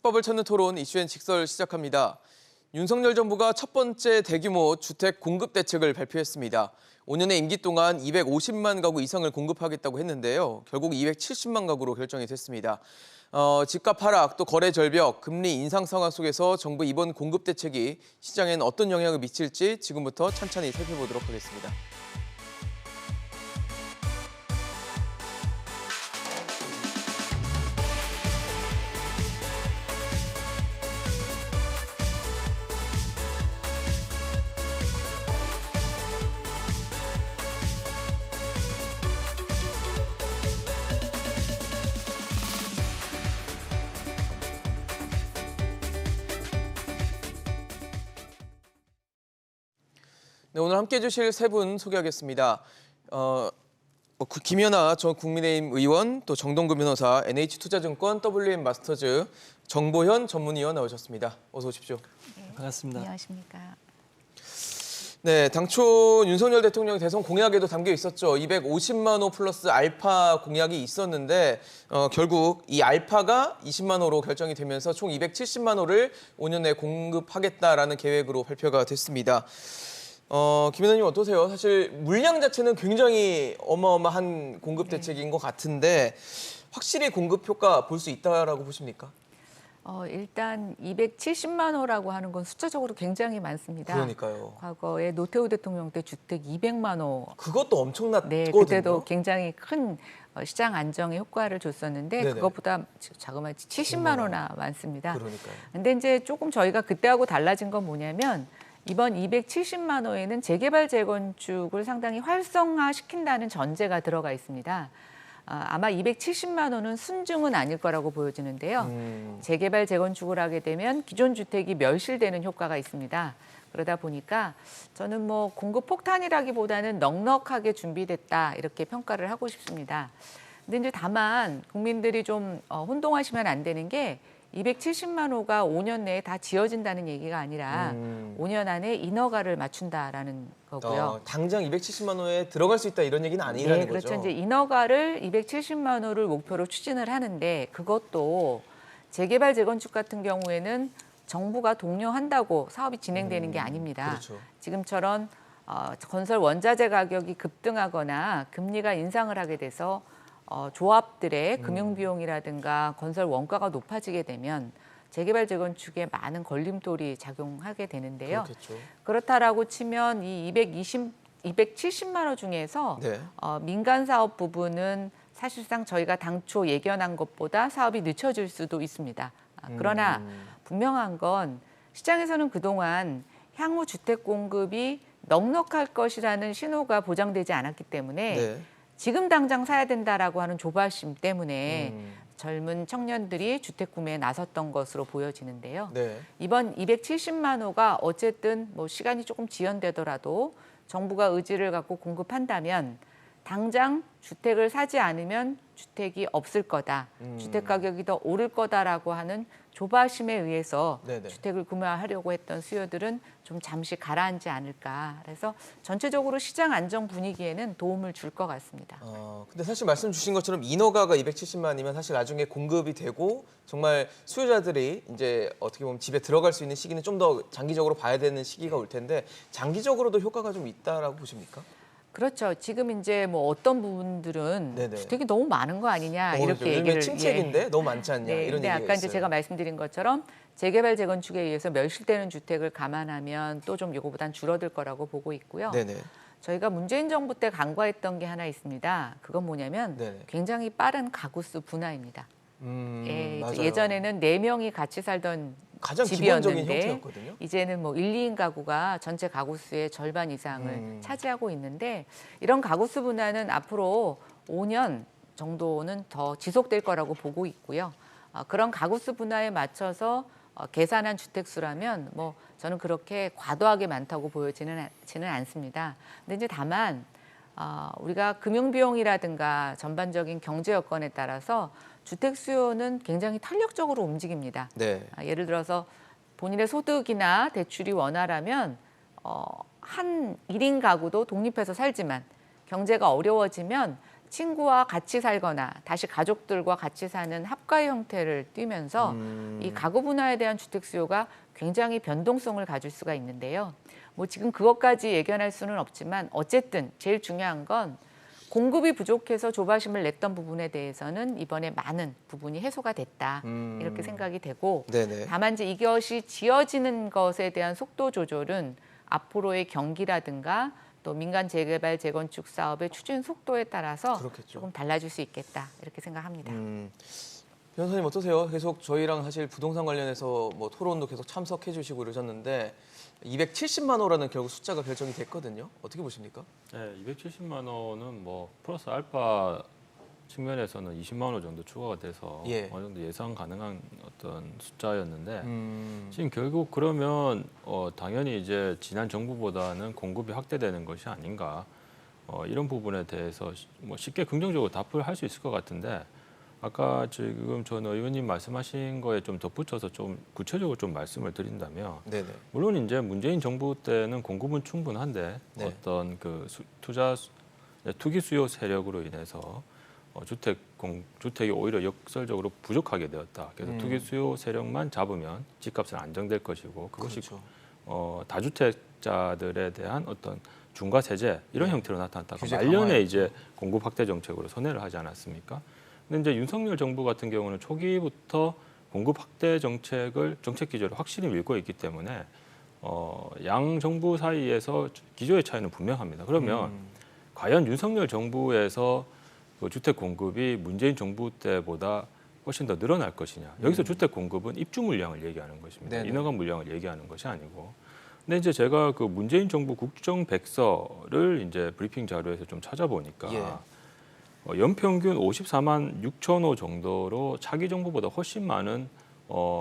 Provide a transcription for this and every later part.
해법을 찾는 토론 이슈엔 직설 시작합니다. 윤석열 정부가 첫 번째 대규모 주택 공급 대책을 발표했습니다. 5년의 임기 동안 250만 가구 이상을 공급하겠다고 했는데요. 결국 270만 가구로 결정이 됐습니다. 집값 하락, 또 거래 절벽, 금리 인상 상황 속에서 정부 이번 공급 대책이 시장엔 어떤 영향을 미칠지 지금부터 천천히 살펴보도록 하겠습니다. 네, 오늘 함께해 주실 세 분 소개하겠습니다. 김연아 전 국민의힘 의원, 또 정동구 변호사, NH투자증권 WM마스터즈 정보현 전문위원 나오셨습니다. 어서 오십시오. 네, 반갑습니다. 안녕하십니까. 네, 당초 윤석열 대통령 대선 공약에도 담겨 있었죠. 250만 호 플러스 알파 공약이 있었는데 결국 이 알파가 20만 호로 결정이 되면서 총 270만 호를 5년 내에 공급하겠다라는 계획으로 발표가 됐습니다. 김 의원님 어떠세요? 사실 물량 자체는 굉장히 어마어마한 공급 대책인 것 같은데 확실히 공급 효과 볼 수 있다라고 보십니까? 일단 270만 호라고 하는 건 숫자적으로 굉장히 많습니다. 그러니까요. 과거에 노태우 대통령 때 주택 200만 호. 그것도 엄청났거든요. 네, 그때도 굉장히 큰 시장 안정에 효과를 줬었는데 네네. 그것보다 자그마치 70만 호나 많습니다. 그러니까요. 근데 이제 조금 저희가 그때하고 달라진 건 뭐냐면 이번 270만 호에는 재개발 재건축을 상당히 활성화시킨다는 전제가 들어가 있습니다. 아마 270만 호는 순증은 아닐 거라고 보여지는데요. 재개발 재건축을 하게 되면 기존 주택이 멸실되는 효과가 있습니다. 그러다 보니까 저는 뭐 공급 폭탄이라기보다는 넉넉하게 준비됐다 이렇게 평가를 하고 싶습니다. 근데 이제 다만 국민들이 좀 혼동하시면 안 되는 게 270만 호가 5년 내에 다 지어진다는 얘기가 아니라 5년 안에 인허가를 맞춘다라는 거고요. 당장 270만 호에 들어갈 수 있다 이런 얘기는 아니라는 네, 그렇죠. 거죠. 이제 인허가를 270만 호를 목표로 추진을 하는데 그것도 재개발 재건축 같은 경우에는 정부가 독려한다고 사업이 진행되는 게 아닙니다. 그렇죠. 지금처럼 건설 원자재 가격이 급등하거나 금리가 인상을 하게 돼서 조합들의 금융 비용이라든가 건설 원가가 높아지게 되면 재개발 재건축에 많은 걸림돌이 작용하게 되는데요. 그렇겠죠. 그렇다라고 치면 이 270만 호 중에서 네. 민간 사업 부분은 사실상 저희가 당초 예견한 것보다 사업이 늦춰질 수도 있습니다. 그러나 분명한 건 시장에서는 그동안 향후 주택 공급이 넉넉할 것이라는 신호가 보장되지 않았기 때문에 네. 지금 당장 사야 된다라고 하는 조바심 때문에 젊은 청년들이 주택 구매에 나섰던 것으로 보여지는데요. 네. 이번 270만 호가 어쨌든 뭐 시간이 조금 지연되더라도 정부가 의지를 갖고 공급한다면 당장 주택을 사지 않으면 주택이 없을 거다. 주택 가격이 더 오를 거다라고 하는 조바심에 의해서 네네. 주택을 구매하려고 했던 수요들은 좀 잠시 가라앉지 않을까. 그래서 전체적으로 시장 안정 분위기에는 도움을 줄 것 같습니다. 근데 사실 말씀 주신 것처럼 인허가가 270만이면 사실 나중에 공급이 되고 정말 수요자들이 이제 어떻게 보면 집에 들어갈 수 있는 시기는 좀 더 장기적으로 봐야 되는 시기가 올 텐데 장기적으로도 효과가 좀 있다라고 보십니까? 그렇죠. 지금 이제 뭐 어떤 부분들은 네네. 주택이 너무 많은 거 아니냐 이렇게 요즘에 얘기를 침체기인데 너무 많지 않냐 네, 이런 근데 얘기가 아까 있어요. 이제 제가 말씀드린 것처럼 재개발 재건축에 의해서 멸실되는 주택을 감안하면 또 좀 이거보단 줄어들 거라고 보고 있고요. 네네. 저희가 문재인 정부 때 간과했던 게 하나 있습니다. 그건 뭐냐면 네네. 굉장히 빠른 가구 수 분화입니다. 맞아요. 예전에는 4명이 같이 살던 가장 기본적인 집이었는데 형태였거든요. 이제는 뭐 1, 2인 가구가 전체 가구 수의 절반 이상을 차지하고 있는데 이런 가구 수 분화는 앞으로 5년 정도는 더 지속될 거라고 보고 있고요. 그런 가구 수 분화에 맞춰서 계산한 주택 수라면 뭐 저는 그렇게 과도하게 많다고 보여지는 않습니다. 근데 이제 다만 우리가 금융 비용이라든가 전반적인 경제 여건에 따라서 주택 수요는 굉장히 탄력적으로 움직입니다. 네. 예를 들어서 본인의 소득이나 대출이 원활하면 한 1인 가구도 독립해서 살지만 경제가 어려워지면 친구와 같이 살거나 다시 가족들과 같이 사는 합가의 형태를 띠면서 이 가구 분화에 대한 주택 수요가 굉장히 변동성을 가질 수가 있는데요. 뭐 지금 그것까지 예견할 수는 없지만 어쨌든 제일 중요한 건 공급이 부족해서 조바심을 냈던 부분에 대해서는 이번에 많은 부분이 해소가 됐다 이렇게 생각이 되고 네네. 다만 이제 이것이 지어지는 것에 대한 속도 조절은 앞으로의 경기라든가 또 민간 재개발 재건축 사업의 추진 속도에 따라서 그렇겠죠. 조금 달라질 수 있겠다 이렇게 생각합니다. 변호사님 어떠세요? 계속 저희랑 사실 부동산 관련해서 뭐 토론도 계속 참석해 주시고 그러셨는데 270만 호라는 결국 숫자가 결정이 됐거든요. 어떻게 보십니까? 네, 270만 원은 뭐 플러스 알파 측면에서는 20만 원 정도 추가가 돼서 예. 어느 정도 예상 가능한 어떤 숫자였는데 음, 지금 결국 그러면 당연히 이제 지난 정부보다는 공급이 확대되는 것이 아닌가 이런 부분에 대해서 뭐 쉽게 긍정적으로 답을 할 수 있을 것 같은데 아까 지금 전 의원님 말씀하신 거에 좀 덧붙여서 좀 구체적으로 좀 말씀을 드린다면 네네. 물론 이제 문재인 정부 때는 공급은 충분한데 네. 어떤 그 투기 수요 세력으로 인해서 주택이 오히려 역설적으로 부족하게 되었다. 그래서 투기 수요 세력만 잡으면 집값은 안정될 것이고 그것이 그렇죠. 다주택자들에 대한 어떤 중과 세제 이런 네. 형태로 나타났다가 규제 말년에 강화했죠. 이제 공급 확대 정책으로 선회를 하지 않았습니까? 근데 이제 윤석열 정부 같은 경우는 초기부터 공급 확대 정책 기조를 확실히 밀고 있기 때문에 양 정부 사이에서 기조의 차이는 분명합니다. 그러면 과연 윤석열 정부에서 그 주택 공급이 문재인 정부 때보다 훨씬 더 늘어날 것이냐. 여기서 주택 공급은 입주 물량을 얘기하는 것입니다. 네네. 인허가 물량을 얘기하는 것이 아니고. 근데 이제 제가 그 문재인 정부 국정 백서를 이제 브리핑 자료에서 좀 찾아보니까 예. 연평균 54만 6천 호 정도로 차기 정부보다 훨씬 많은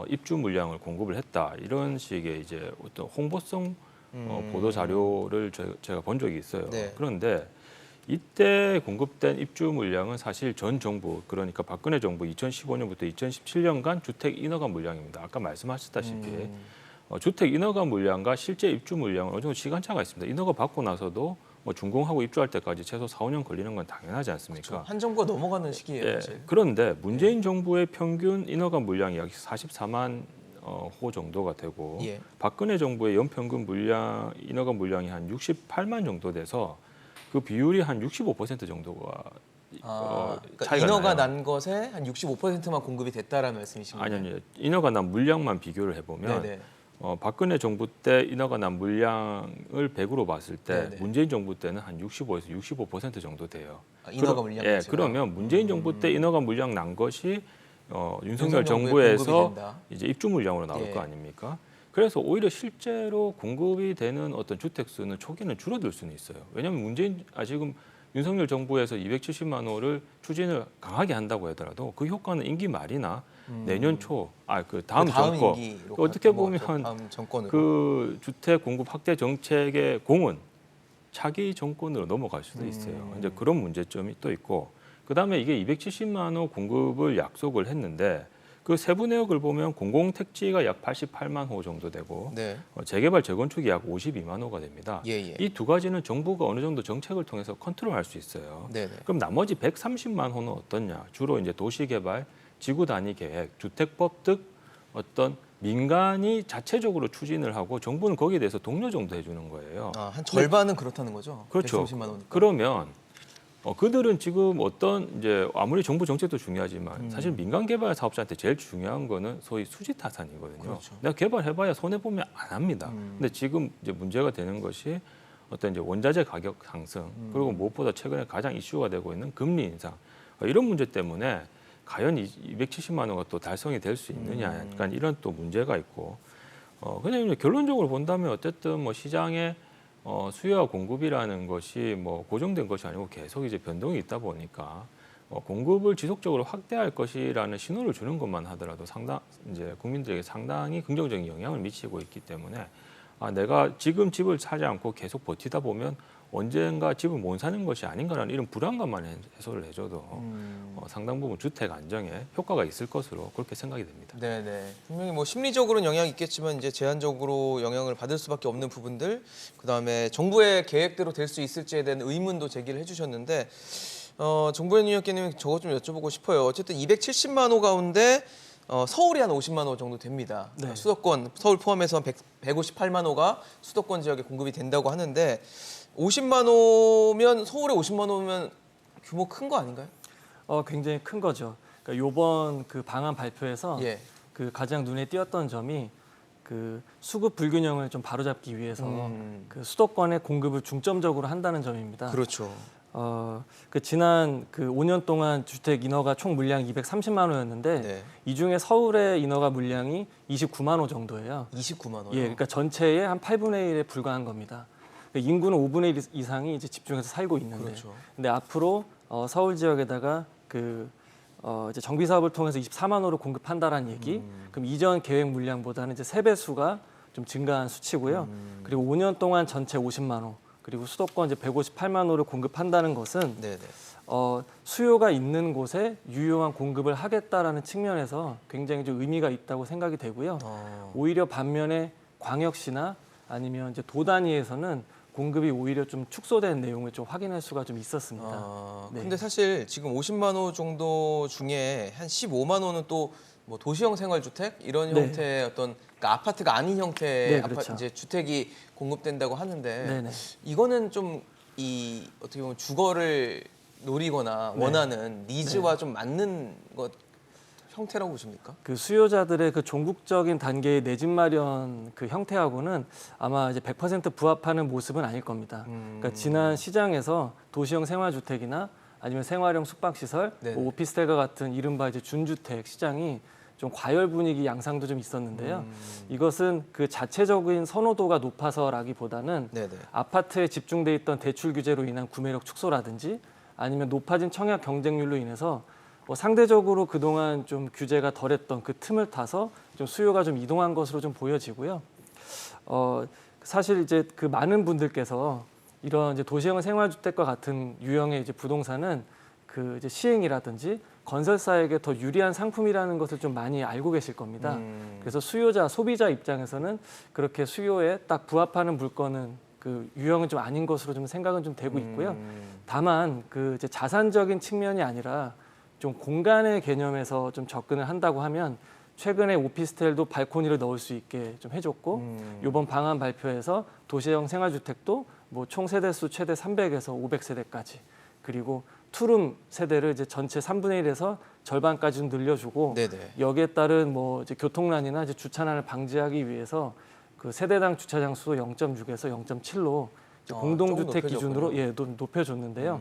입주 물량을 공급을 했다. 이런 식의 이제 어떤 홍보성 보도 자료를 제가 본 적이 있어요. 네. 그런데 이때 공급된 입주 물량은 사실 전 정부 그러니까 박근혜 정부 2015년부터 2017년간 주택 인허가 물량입니다. 아까 말씀하셨다시피 주택 인허가 물량과 실제 입주 물량은 어느 정도 시간차가 있습니다. 인허가 받고 나서도 뭐 준공하고 입주할 때까지 최소 4, 5년 걸리는 건 당연하지 않습니까? 한 정부가 넘어가는 시기예요. 예, 사실. 그런데 문재인 정부의 평균 인허가 물량이 약 44만 호 정도가 되고 예. 박근혜 정부의 연평균 인허가 물량이 한 68만 정도 돼서 그 비율이 한 65% 정도가 그러니까 차이가 인허가 나요. 난 것에 한 65%만 공급이 됐다라는 말씀이신가요? 아니요, 인허가 난 물량만 비교를 해보면 네네. 박근혜 정부 때 인허가 난 물량을 100으로 봤을 때 네네. 문재인 정부 때는 한 65에서 65% 정도 돼요. 인허가 물량 예, 자체가? 그러면 문재인 정부 때 인허가 물량 난 것이 윤석열 윤석열 정부의 정부에서 공급이 된다. 이제 입주 물량으로 나올 예. 거 아닙니까? 그래서 오히려 실제로 공급이 되는 어떤 주택 수는 초기는 줄어들 수는 있어요. 왜냐하면 지금 윤석열 정부에서 270만 호를 추진을 강하게 한다고 하더라도 그 효과는 임기 말이나 내년 초, 그 다음 정권 임기로 어떻게 넘어갔죠. 보면 다음 정권으로. 그 주택 공급 확대 정책의 공은 차기 정권으로 넘어갈 수도 있어요. 이제 그런 문제점이 또 있고 그다음에 이게 270만 호 공급을 약속을 했는데 그 세부 내역을 보면 공공택지가 약 88만 호 정도 되고 네. 재개발 재건축이 약 52만 호가 됩니다. 예. 이 두 가지는 정부가 어느 정도 정책을 통해서 컨트롤할 수 있어요. 네네. 그럼 나머지 130만 호는 어떻냐? 주로 이제 도시개발, 지구 단위 계획, 주택법 등 어떤 민간이 자체적으로 추진을 하고 정부는 거기에 대해서 독려 정도 해주는 거예요. 한 절반은 그렇다는 거죠. 그렇죠. 130만 원이니까. 그러면 그들은 지금 어떤 이제 아무리 정부 정책도 중요하지만 사실 민간 개발 사업자한테 제일 중요한 거는 소위 수지 타산이거든요. 그렇죠. 내가 개발해봐야 손해 보면 안 합니다. 근데 지금 이제 문제가 되는 것이 어떤 이제 원자재 가격 상승 그리고 무엇보다 최근에 가장 이슈가 되고 있는 금리 인상 이런 문제 때문에 과연 270만 원가 또 달성이 될 수 있느냐 약간 이런 또 문제가 있고 그냥 결론적으로 본다면 어쨌든 뭐 시장에 수요와 공급이라는 것이 뭐 고정된 것이 아니고 계속 이제 변동이 있다 보니까 공급을 지속적으로 확대할 것이라는 신호를 주는 것만 하더라도 이제 국민들에게 상당히 긍정적인 영향을 미치고 있기 때문에 내가 지금 집을 사지 않고 계속 버티다 보면 언젠가 집을 못 사는 것이 아닌가라는 이런 불안감만 해소를 해줘도 상당 부분 주택 안정에 효과가 있을 것으로 그렇게 생각이 됩니다. 네네. 분명히 뭐 심리적으로는 영향이 있겠지만 이제 제한적으로 영향을 받을 수밖에 없는 부분들, 그다음에 정부의 계획대로 될 수 있을지에 대한 의문도 제기를 해주셨는데 정보현 위원께님 저거 좀 여쭤보고 싶어요. 어쨌든 270만 호 가운데 서울이 한 50만 호 정도 됩니다. 네. 수도권, 서울 포함해서 158만 호가 수도권 지역에 공급이 된다고 하는데 50만 호면 서울에 50만 호면 규모 큰 거 아닌가요? 굉장히 큰 거죠. 그러니까 이번 그 방안 발표에서 예. 그 가장 눈에 띄었던 점이 그 수급 불균형을 좀 바로잡기 위해서 그 수도권의 공급을 중점적으로 한다는 점입니다. 그렇죠. 그 지난 그 5년 동안 주택 인허가 총 물량이 230만 호였는데 네. 이 중에 서울의 인허가 물량이 29만 호 정도예요. 29만 호. 예, 그러니까 전체의 한 8분의 1에 불과한 겁니다. 그러니까 인구는 5분의 1 이상이 이제 집중해서 살고 있는데, 그렇죠. 근데 앞으로 서울 지역에다가 이제 정비 사업을 통해서 24만 호를 공급한다라는 얘기. 그럼 이전 계획 물량보다는 이제 3배수가 좀 증가한 수치고요. 그리고 5년 동안 전체 50만 호, 그리고 수도권 이제 158만 호를 공급한다는 것은 네네. 수요가 있는 곳에 유용한 공급을 하겠다라는 측면에서 굉장히 좀 의미가 있다고 생각이 되고요. 오히려 반면에 광역시나 아니면 이제 도 단위에서는 공급이 오히려 좀 축소된 내용을 좀 확인할 수가 좀 있었습니다. 네. 근데 사실 지금 50만 호 정도 중에 한 15만 호는 또 뭐 도시형 생활주택 이런 네. 형태의 어떤 그러니까 아파트가 아닌 형태의 네, 그렇죠. 이제 주택이 공급된다고 하는데 네네. 이거는 좀 이 어떻게 보면 주거를 노리거나 네. 원하는 니즈와 좀 맞는 것 형태라고 보십니까? 그 수요자들의 그 종국적인 단계의 내 집 마련 그 형태하고는 아마 이제 100% 부합하는 모습은 아닐 겁니다. 그러니까 지난 시장에서 도시형 생활주택이나 아니면 생활형 숙박시설, 네네. 뭐 오피스텔과 같은 이른바 이제 준주택 시장이 좀 과열 분위기 양상도 좀 있었는데요. 이것은 그 자체적인 선호도가 높아서라기보다는 네네. 아파트에 집중돼 있던 대출 규제로 인한 구매력 축소라든지 아니면 높아진 청약 경쟁률로 인해서 상대적으로 그동안 좀 규제가 덜했던 그 틈을 타서 좀 수요가 좀 이동한 것으로 좀 보여지고요. 사실 이제 그 많은 분들께서 이런 이제 도시형 생활주택과 같은 유형의 이제 부동산은 그 이제 시행이라든지 건설사에게 더 유리한 상품이라는 것을 좀 많이 알고 계실 겁니다. 그래서 수요자, 소비자 입장에서는 그렇게 수요에 딱 부합하는 물건은 그 유형은 좀 아닌 것으로 좀 생각은 좀 되고 있고요. 다만 그 이제 자산적인 측면이 아니라 좀 공간의 개념에서 좀 접근을 한다고 하면 최근에 오피스텔도 발코니를 넣을 수 있게 좀 해줬고 이번 방안 발표에서 도시형 생활주택도 뭐 총 세대수 최대 300에서 500세대까지 그리고 투룸 세대를 이제 전체 3분의 1에서 절반까지 좀 늘려주고 네네. 여기에 따른 뭐 이제 교통난이나 이제 주차난을 방지하기 위해서 그 세대당 주차장 수 0.6에서 0.7로 공동주택 조금 기준으로 높여줬군요. 높여줬는데요.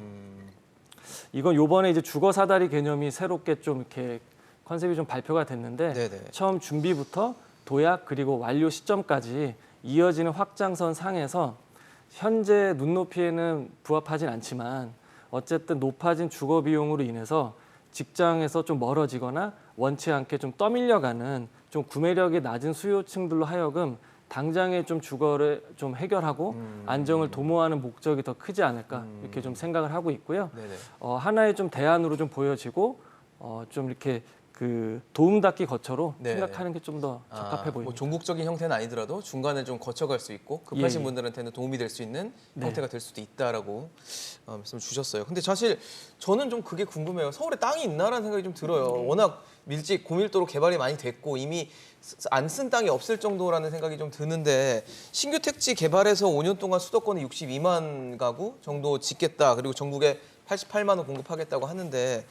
이건 요번에 이제 주거 사다리 개념이 새롭게 좀 이렇게 컨셉이 좀 발표가 됐는데 네네. 처음 준비부터 도약 그리고 완료 시점까지 이어지는 확장선 상에서 현재 눈높이에는 부합하진 않지만 어쨌든 높아진 주거 비용으로 인해서 직장에서 좀 멀어지거나 원치 않게 좀 떠밀려가는 좀 구매력이 낮은 수요층들로 하여금 당장의 좀 주거를 좀 해결하고 안정을 도모하는 목적이 더 크지 않을까 이렇게 좀 생각을 하고 있고요. 네네. 하나의 좀 대안으로 좀 보여지고 좀 이렇게 그 도움닫기 거처로 네. 생각하는 게 좀 더 적합해 보입니다. 뭐 종국적인 형태는 아니더라도 중간에 좀 거쳐갈 수 있고 급하신 예. 분들한테는 도움이 될 수 있는 네. 형태가 될 수도 있다라고 말씀 주셨어요. 근데 사실 저는 좀 그게 궁금해요. 서울에 땅이 있나라는 생각이 좀 들어요. 워낙 고밀도로 개발이 많이 됐고 이미 안 쓴 땅이 없을 정도라는 생각이 좀 드는데 신규 택지 개발해서 5년 동안 수도권에 62만 가구 정도 짓겠다. 그리고 전국에 88만 호 공급하겠다고 하는데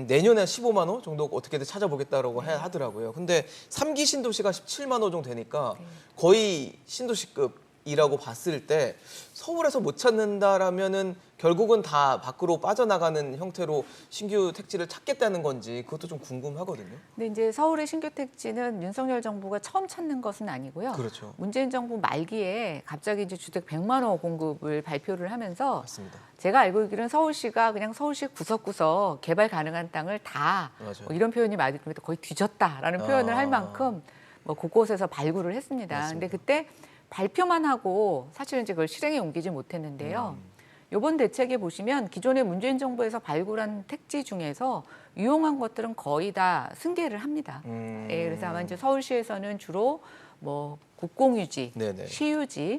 내년에 15만 호 정도 어떻게든 찾아보겠다라고 하더라고요. 근데 3기 신도시가 17만 호 정도 되니까 거의 신도시급이라고 봤을 때 서울에서 못 찾는다라면은 결국은 다 밖으로 빠져나가는 형태로 신규 택지를 찾겠다는 건지 그것도 좀 궁금하거든요. 근데 이제 서울의 신규 택지는 윤석열 정부가 처음 찾는 것은 아니고요. 그렇죠. 문재인 정부 말기에 갑자기 이제 주택 100만 호 공급을 발표를 하면서 맞습니다. 제가 알고 있기로는 서울시가 그냥 서울시 구석구석 개발 가능한 땅을 다 맞아요. 뭐 이런 표현이 맞으면 거의 뒤졌다라는 표현을 할 만큼 뭐 곳곳에서 발굴을 했습니다. 맞습니다. 근데 그때 발표만 하고 사실은 이제 그걸 실행에 옮기지 못했는데요. 이번 대책에 보시면 기존의 문재인 정부에서 발굴한 택지 중에서 유용한 것들은 거의 다 승계를 합니다. 예, 그래서 아마 이제 서울시에서는 주로 뭐 국공유지, 네네. 시유지,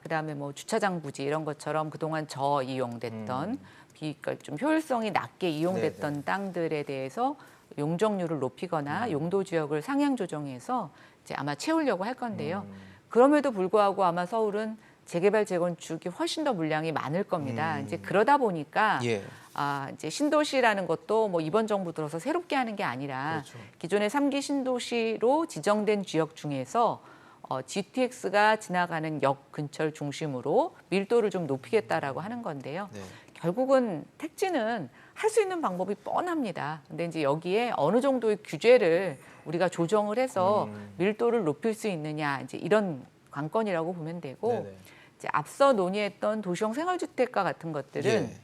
그다음에 뭐 주차장 부지 이런 것처럼 그동안 저이용됐던 그러니까 좀 효율성이 낮게 이용됐던 네네. 땅들에 대해서 용적률을 높이거나 용도 지역을 상향 조정해서 이제 아마 채우려고 할 건데요. 그럼에도 불구하고 아마 서울은 재개발 재건축이 훨씬 더 물량이 많을 겁니다. 이제 그러다 보니까 예. 이제 신도시라는 것도 뭐 이번 정부 들어서 새롭게 하는 게 아니라 그렇죠. 기존의 3기 신도시로 지정된 지역 중에서 GTX가 지나가는 역 근처를 중심으로 밀도를 좀 높이겠다라고 하는 건데요. 네. 결국은 택지는 할 수 있는 방법이 뻔합니다. 근데 이제 여기에 어느 정도의 규제를 우리가 조정을 해서 밀도를 높일 수 있느냐 이제 이런 관건이라고 보면 되고 네네. 이제 앞서 논의했던 도시형 생활주택과 같은 것들은 예.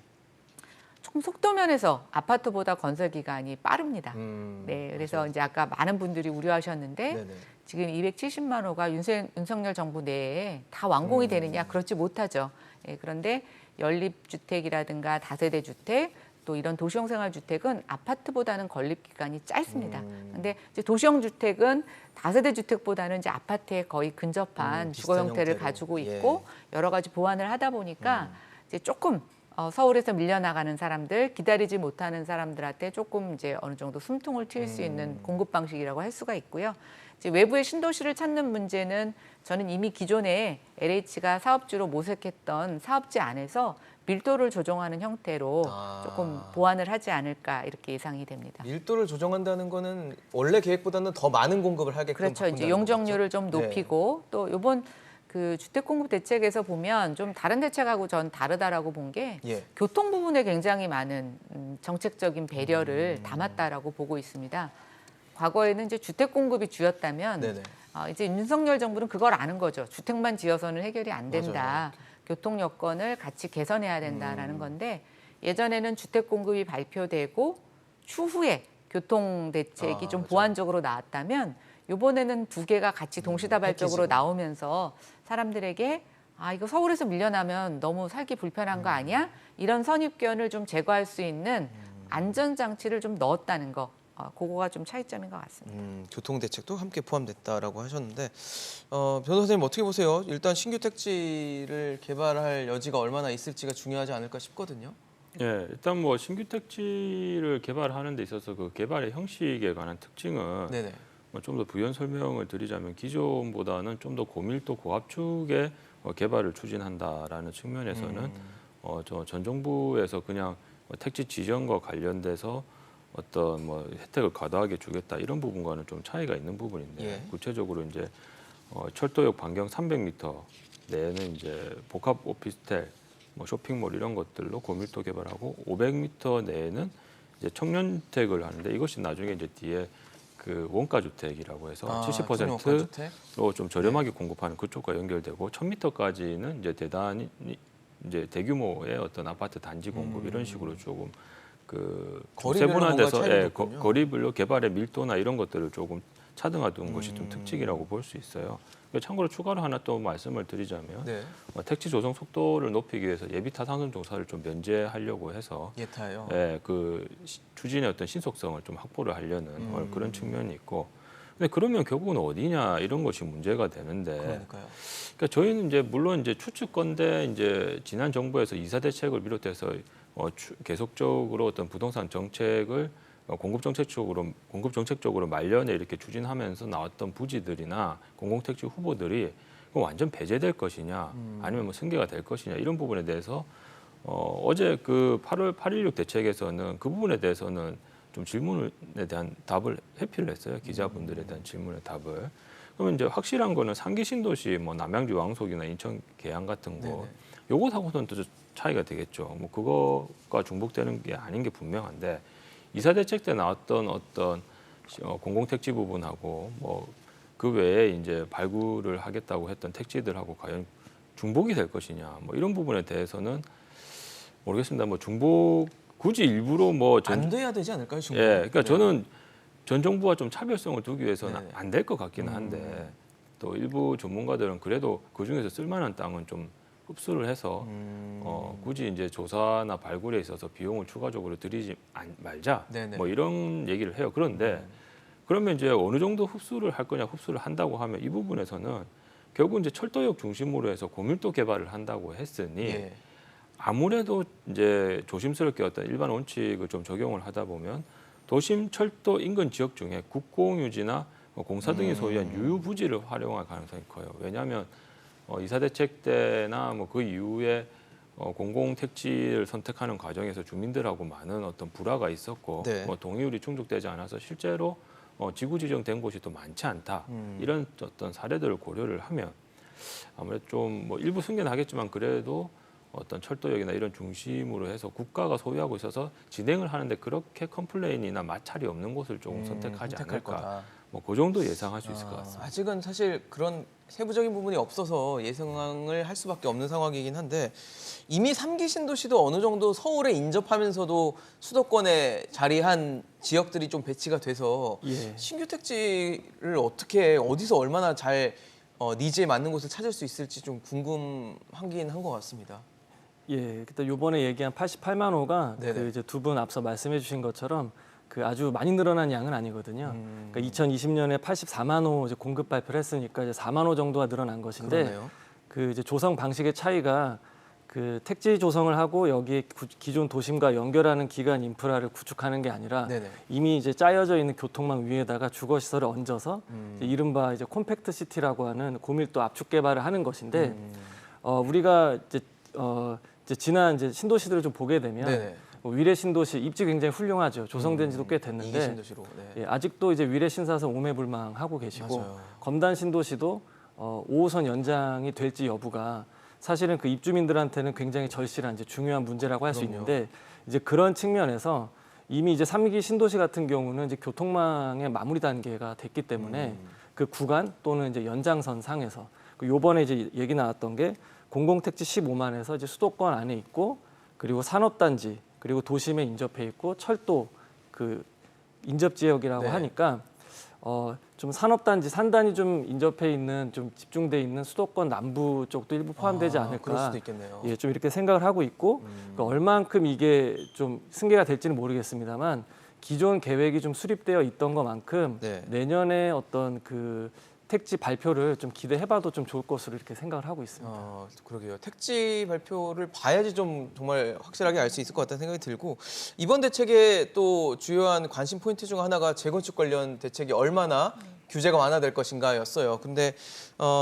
조금 속도 면에서 아파트보다 건설 기간이 빠릅니다. 네, 그래서 맞아요. 이제 아까 많은 분들이 우려하셨는데 네네. 지금 270만 호가 윤석열 정부 내에 다 완공이 되느냐 그렇지 못하죠. 예, 그런데 연립주택이라든가 다세대 주택 또 이런 도시형 생활주택은 아파트보다는 건립 기간이 짧습니다. 그런데 이제 도시형 주택은 다세대 주택보다는 이제 아파트에 거의 근접한 주거 비슷한 형태를 형태로. 가지고 예. 있고 여러 가지 보완을 하다 보니까 이제 조금 서울에서 밀려나가는 사람들, 기다리지 못하는 사람들한테 조금 이제 어느 정도 숨통을 틔울 수 있는 공급 방식이라고 할 수가 있고요. 이제 외부의 신도시를 찾는 문제는 저는 이미 기존에 LH가 사업주로 모색했던 사업지 안에서 밀도를 조정하는 형태로 조금 보완을 하지 않을까 이렇게 예상이 됩니다. 밀도를 조정한다는 거는 원래 계획보다는 더 많은 공급을 하게끔 그렇죠. 이제 바꾼다는 용적률을 거죠? 좀 네. 높이고 또 이번 그 주택 공급 대책에서 보면 좀 다른 대책하고 전 다르다라고 본 게 예. 교통 부분에 굉장히 많은 정책적인 배려를 담았다라고 보고 있습니다. 과거에는 이제 주택 공급이 주였다면 네네. 이제 윤석열 정부는 그걸 아는 거죠. 주택만 지어서는 해결이 안 된다. 맞아요. 교통 여건을 같이 개선해야 된다라는 건데 예전에는 주택 공급이 발표되고 추후에 교통 대책이 좀 맞아요. 보완적으로 나왔다면 이번에는 두 개가 같이 동시다발적으로 패키지로. 나오면서 사람들에게 이거 서울에서 밀려나면 너무 살기 불편한 거 아니야? 이런 선입견을 좀 제거할 수 있는 안전장치를 좀 넣었다는 거. 그거가 좀 차이점인 것 같습니다. 교통 대책도 함께 포함됐다라고 하셨는데 변호사님 어떻게 보세요? 일단 신규 택지를 개발할 여지가 얼마나 있을지가 중요하지 않을까 싶거든요. 예, 일단 뭐 신규 택지를 개발하는 데 있어서 그 개발의 형식에 관한 특징은 네네. 좀 더 부연 설명을 드리자면 기존보다는 좀 더 고밀도 고압축의 개발을 추진한다라는 측면에서는 전 정부에서 그냥 택지 지정과 관련돼서 어떤 뭐 혜택을 과다하게 주겠다 이런 부분과는 좀 차이가 있는 부분인데 예. 구체적으로 이제 철도역 반경 300m 내에는 이제 복합 오피스텔, 뭐 쇼핑몰 이런 것들로 고밀도 개발하고 500m 내에는 이제 청년주택을 하는데 이것이 나중에 이제 뒤에 그 원가 주택이라고 해서 70%로 좀 저렴하게 공급하는 그쪽과 연결되고 1000m까지는 이제 대단히 이제 대규모의 어떤 아파트 단지 공급 이런 식으로 조금 그 거리별로 세분화돼서 뭔가 차이가 있군요. 거리별로 개발의 밀도나 이런 것들을 조금 차등화둔 것이 좀 특징이라고 볼 수 있어요. 참고로 추가로 하나 또 말씀을 드리자면 네. 택지 조성 속도를 높이기 위해서 예비 타산선 종사를 좀 면제하려고 해서 예타요. 그 추진의 어떤 신속성을 좀 확보를 하려는 그런 측면이 있고. 근데 그러면 결국은 어디냐 이런 것이 문제가 되는데. 그러니까요. 그러니까 저희는 이제 물론 이제 추측건데 이제 지난 정부에서 이사 대책을 비롯해서 계속적으로 어떤 부동산 정책을 공급 정책 쪽으로 말년에 이렇게 추진하면서 나왔던 부지들이나 공공택지 후보들이 완전 배제될 것이냐 아니면 뭐 승계가 될 것이냐 이런 부분에 대해서 어제 그 8월 8.16 대책에서는 그 부분에 대해서는 좀 질문에 대한 답을 회피를 했어요. 기자분들에 대한 질문의 답을. 그러면 이제 확실한 거는 상기 신도시 뭐 남양주 왕속이나 인천 계양 같은 거 요것하고는 또 차이가 되겠죠. 뭐 그거가 중복되는 게 아닌 게 분명한데 이사 대책 때 나왔던 어떤 공공택지 부분하고 뭐 그 외에 이제 발굴을 하겠다고 했던 택지들하고 과연 중복이 될 것이냐 뭐 이런 부분에 대해서는 모르겠습니다. 뭐 중복 굳이 일부러 뭐 안 돼야 되지 않을까요? 예, 중국은? 그러니까 저는 전 정부와 좀 차별성을 두기 위해서는 네네. 안 될 것 같기는 한데 또 일부 전문가들은 그래도 그 중에서 쓸만한 땅은 좀 흡수를 해서 굳이 이제 조사나 발굴에 있어서 비용을 추가적으로 들이지 말자 네네. 뭐 이런 얘기를 해요. 그런데 그러면 이제 어느 정도 흡수를 할 거냐 흡수를 한다고 하면 이 부분에서는 결국 이제 철도역 중심으로 해서 고밀도 개발을 한다고 했으니 예. 아무래도 이제 조심스럽게 어떤 일반 원칙을 좀 적용을 하다 보면 도심 철도 인근 지역 중에 국공유지나 공사 등이 소유한 유휴부지를 활용할 가능성이 커요. 왜냐하면 이사 대책 때나 뭐 그 이후에 공공택지를 선택하는 과정에서 주민들하고 많은 어떤 불화가 있었고 네. 동의율이 충족되지 않아서 실제로 지구 지정된 곳이 또 많지 않다. 이런 어떤 사례들을 고려를 하면 아무래도 좀 뭐 일부 승계하겠지만 그래도 어떤 철도역이나 이런 중심으로 해서 국가가 소유하고 있어서 진행을 하는데 그렇게 컴플레인이나 마찰이 없는 곳을 조금 선택하지 선택할 않을까. 거다. 뭐 그 정도 예상할 수 있을 것 같습니다. 아직은 사실 그런 세부적인 부분이 없어서 예상을 할 수밖에 없는 상황이긴 한데 이미 3기 신도시도 어느 정도 서울에 인접하면서도 수도권에 자리한 지역들이 좀 배치가 돼서 예. 신규 택지를 어떻게 어디서 얼마나 잘 니즈에 맞는 곳을 찾을 수 있을지 좀 궁금하긴 한 것 같습니다. 예, 그때 요번에 얘기한 88만 호가 네네. 그 이제 두 분 앞서 말씀해 주신 것처럼 그 아주 많이 늘어난 양은 아니거든요. 그러니까 2020년에 84만 호 이제 공급 발표를 했으니까 이제 4만 호 정도가 늘어난 것인데 그러네요. 그 이제 조성 방식의 차이가 그 택지 조성을 하고 여기에 기존 도심과 연결하는 기간 인프라를 구축하는 게 아니라 네네. 이미 이제 짜여져 있는 교통망 위에다가 주거 시설을 얹어서 이제 이른바 이제 콤팩트 시티라고 하는 고밀도 압축 개발을 하는 것인데 우리가 이제 지난 이제 신도시들을 좀 보게 되면 네네. 뭐 위례 신도시 입지 굉장히 훌륭하죠. 조성된 지도 꽤 이기 됐는데 신도시로. 네. 예, 아직도 이제 위례 신사선 오매불망하고 계시고 맞아요. 검단 신도시도 5호선 연장이 될지 여부가 사실은 그 입주민들한테는 굉장히 절실한 이제 중요한 문제라고 할 수 그럼요. 있는데 이제 그런 측면에서 이미 이제 3기 신도시 같은 경우는 이제 교통망의 마무리 단계가 됐기 때문에 그 구간 또는 이제 연장선 상에서 요번에 이제 얘기 나왔던 게 공공택지 15만에서 이제 수도권 안에 있고 그리고 산업단지 그리고 도심에 인접해 있고 철도 그 인접 지역이라고 네. 하니까 좀 산업단지 산단이 좀 인접해 있는 좀 집중돼 있는 수도권 남부 쪽도 일부 포함되지 그럴 않을까. 수도 있겠네요. 예, 좀 이렇게 생각을 하고 있고 그러니까 얼만큼 이게 좀 승계가 될지는 모르겠습니다만 기존 계획이 좀 수립되어 있던 것만큼 네. 내년에 어떤 그 택지 발표를 좀 기대해봐도 좀 좋을 것으로 이렇게 생각을 하고 있습니다. 그러게요. 택지 발표를 봐야지 좀 정말 확실하게 알 수 있을 것 같다는 생각이 들고 이번 대책의 또 주요한 관심 포인트 중 하나가 재건축 관련 대책이 얼마나 규제가 완화될 것인가였어요. 근데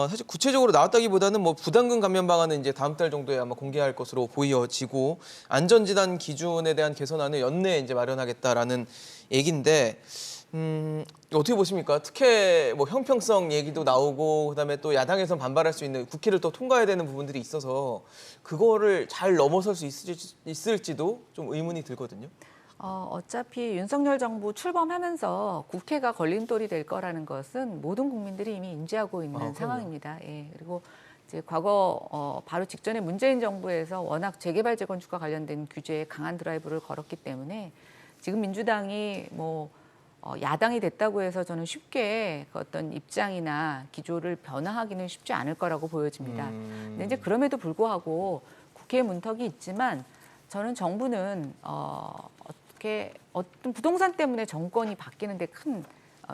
사실 구체적으로 나왔다기보다는 뭐 부담금 감면 방안은 이제 다음 달 정도에 아마 공개할 것으로 보여지고 안전진단 기준에 대한 개선안을 연내에 이제 마련하겠다라는 얘기인데. 어떻게 보십니까? 특혜 뭐 형평성 얘기도 나오고 그다음에 또 야당에선 반발할 수 있는 국회를 또 통과해야 되는 부분들이 있어서 그거를 잘 넘어설 수 있을지도 좀 의문이 들거든요. 어차피 윤석열 정부 출범하면서 국회가 걸림돌이 될 거라는 것은 모든 국민들이 이미 인지하고 있는 그럼요. 상황입니다. 예, 그리고 이제 과거 바로 직전에 문재인 정부에서 워낙 재개발 재건축과 관련된 규제에 강한 드라이브를 걸었기 때문에 지금 민주당이 뭐 야당이 됐다고 해서 저는 쉽게 그 어떤 입장이나 기조를 변화하기는 쉽지 않을 거라고 보여집니다. 근데 이제 그럼에도 불구하고 국회에 문턱이 있지만 저는 정부는 어떻게 어떤 부동산 때문에 정권이 바뀌는데 큰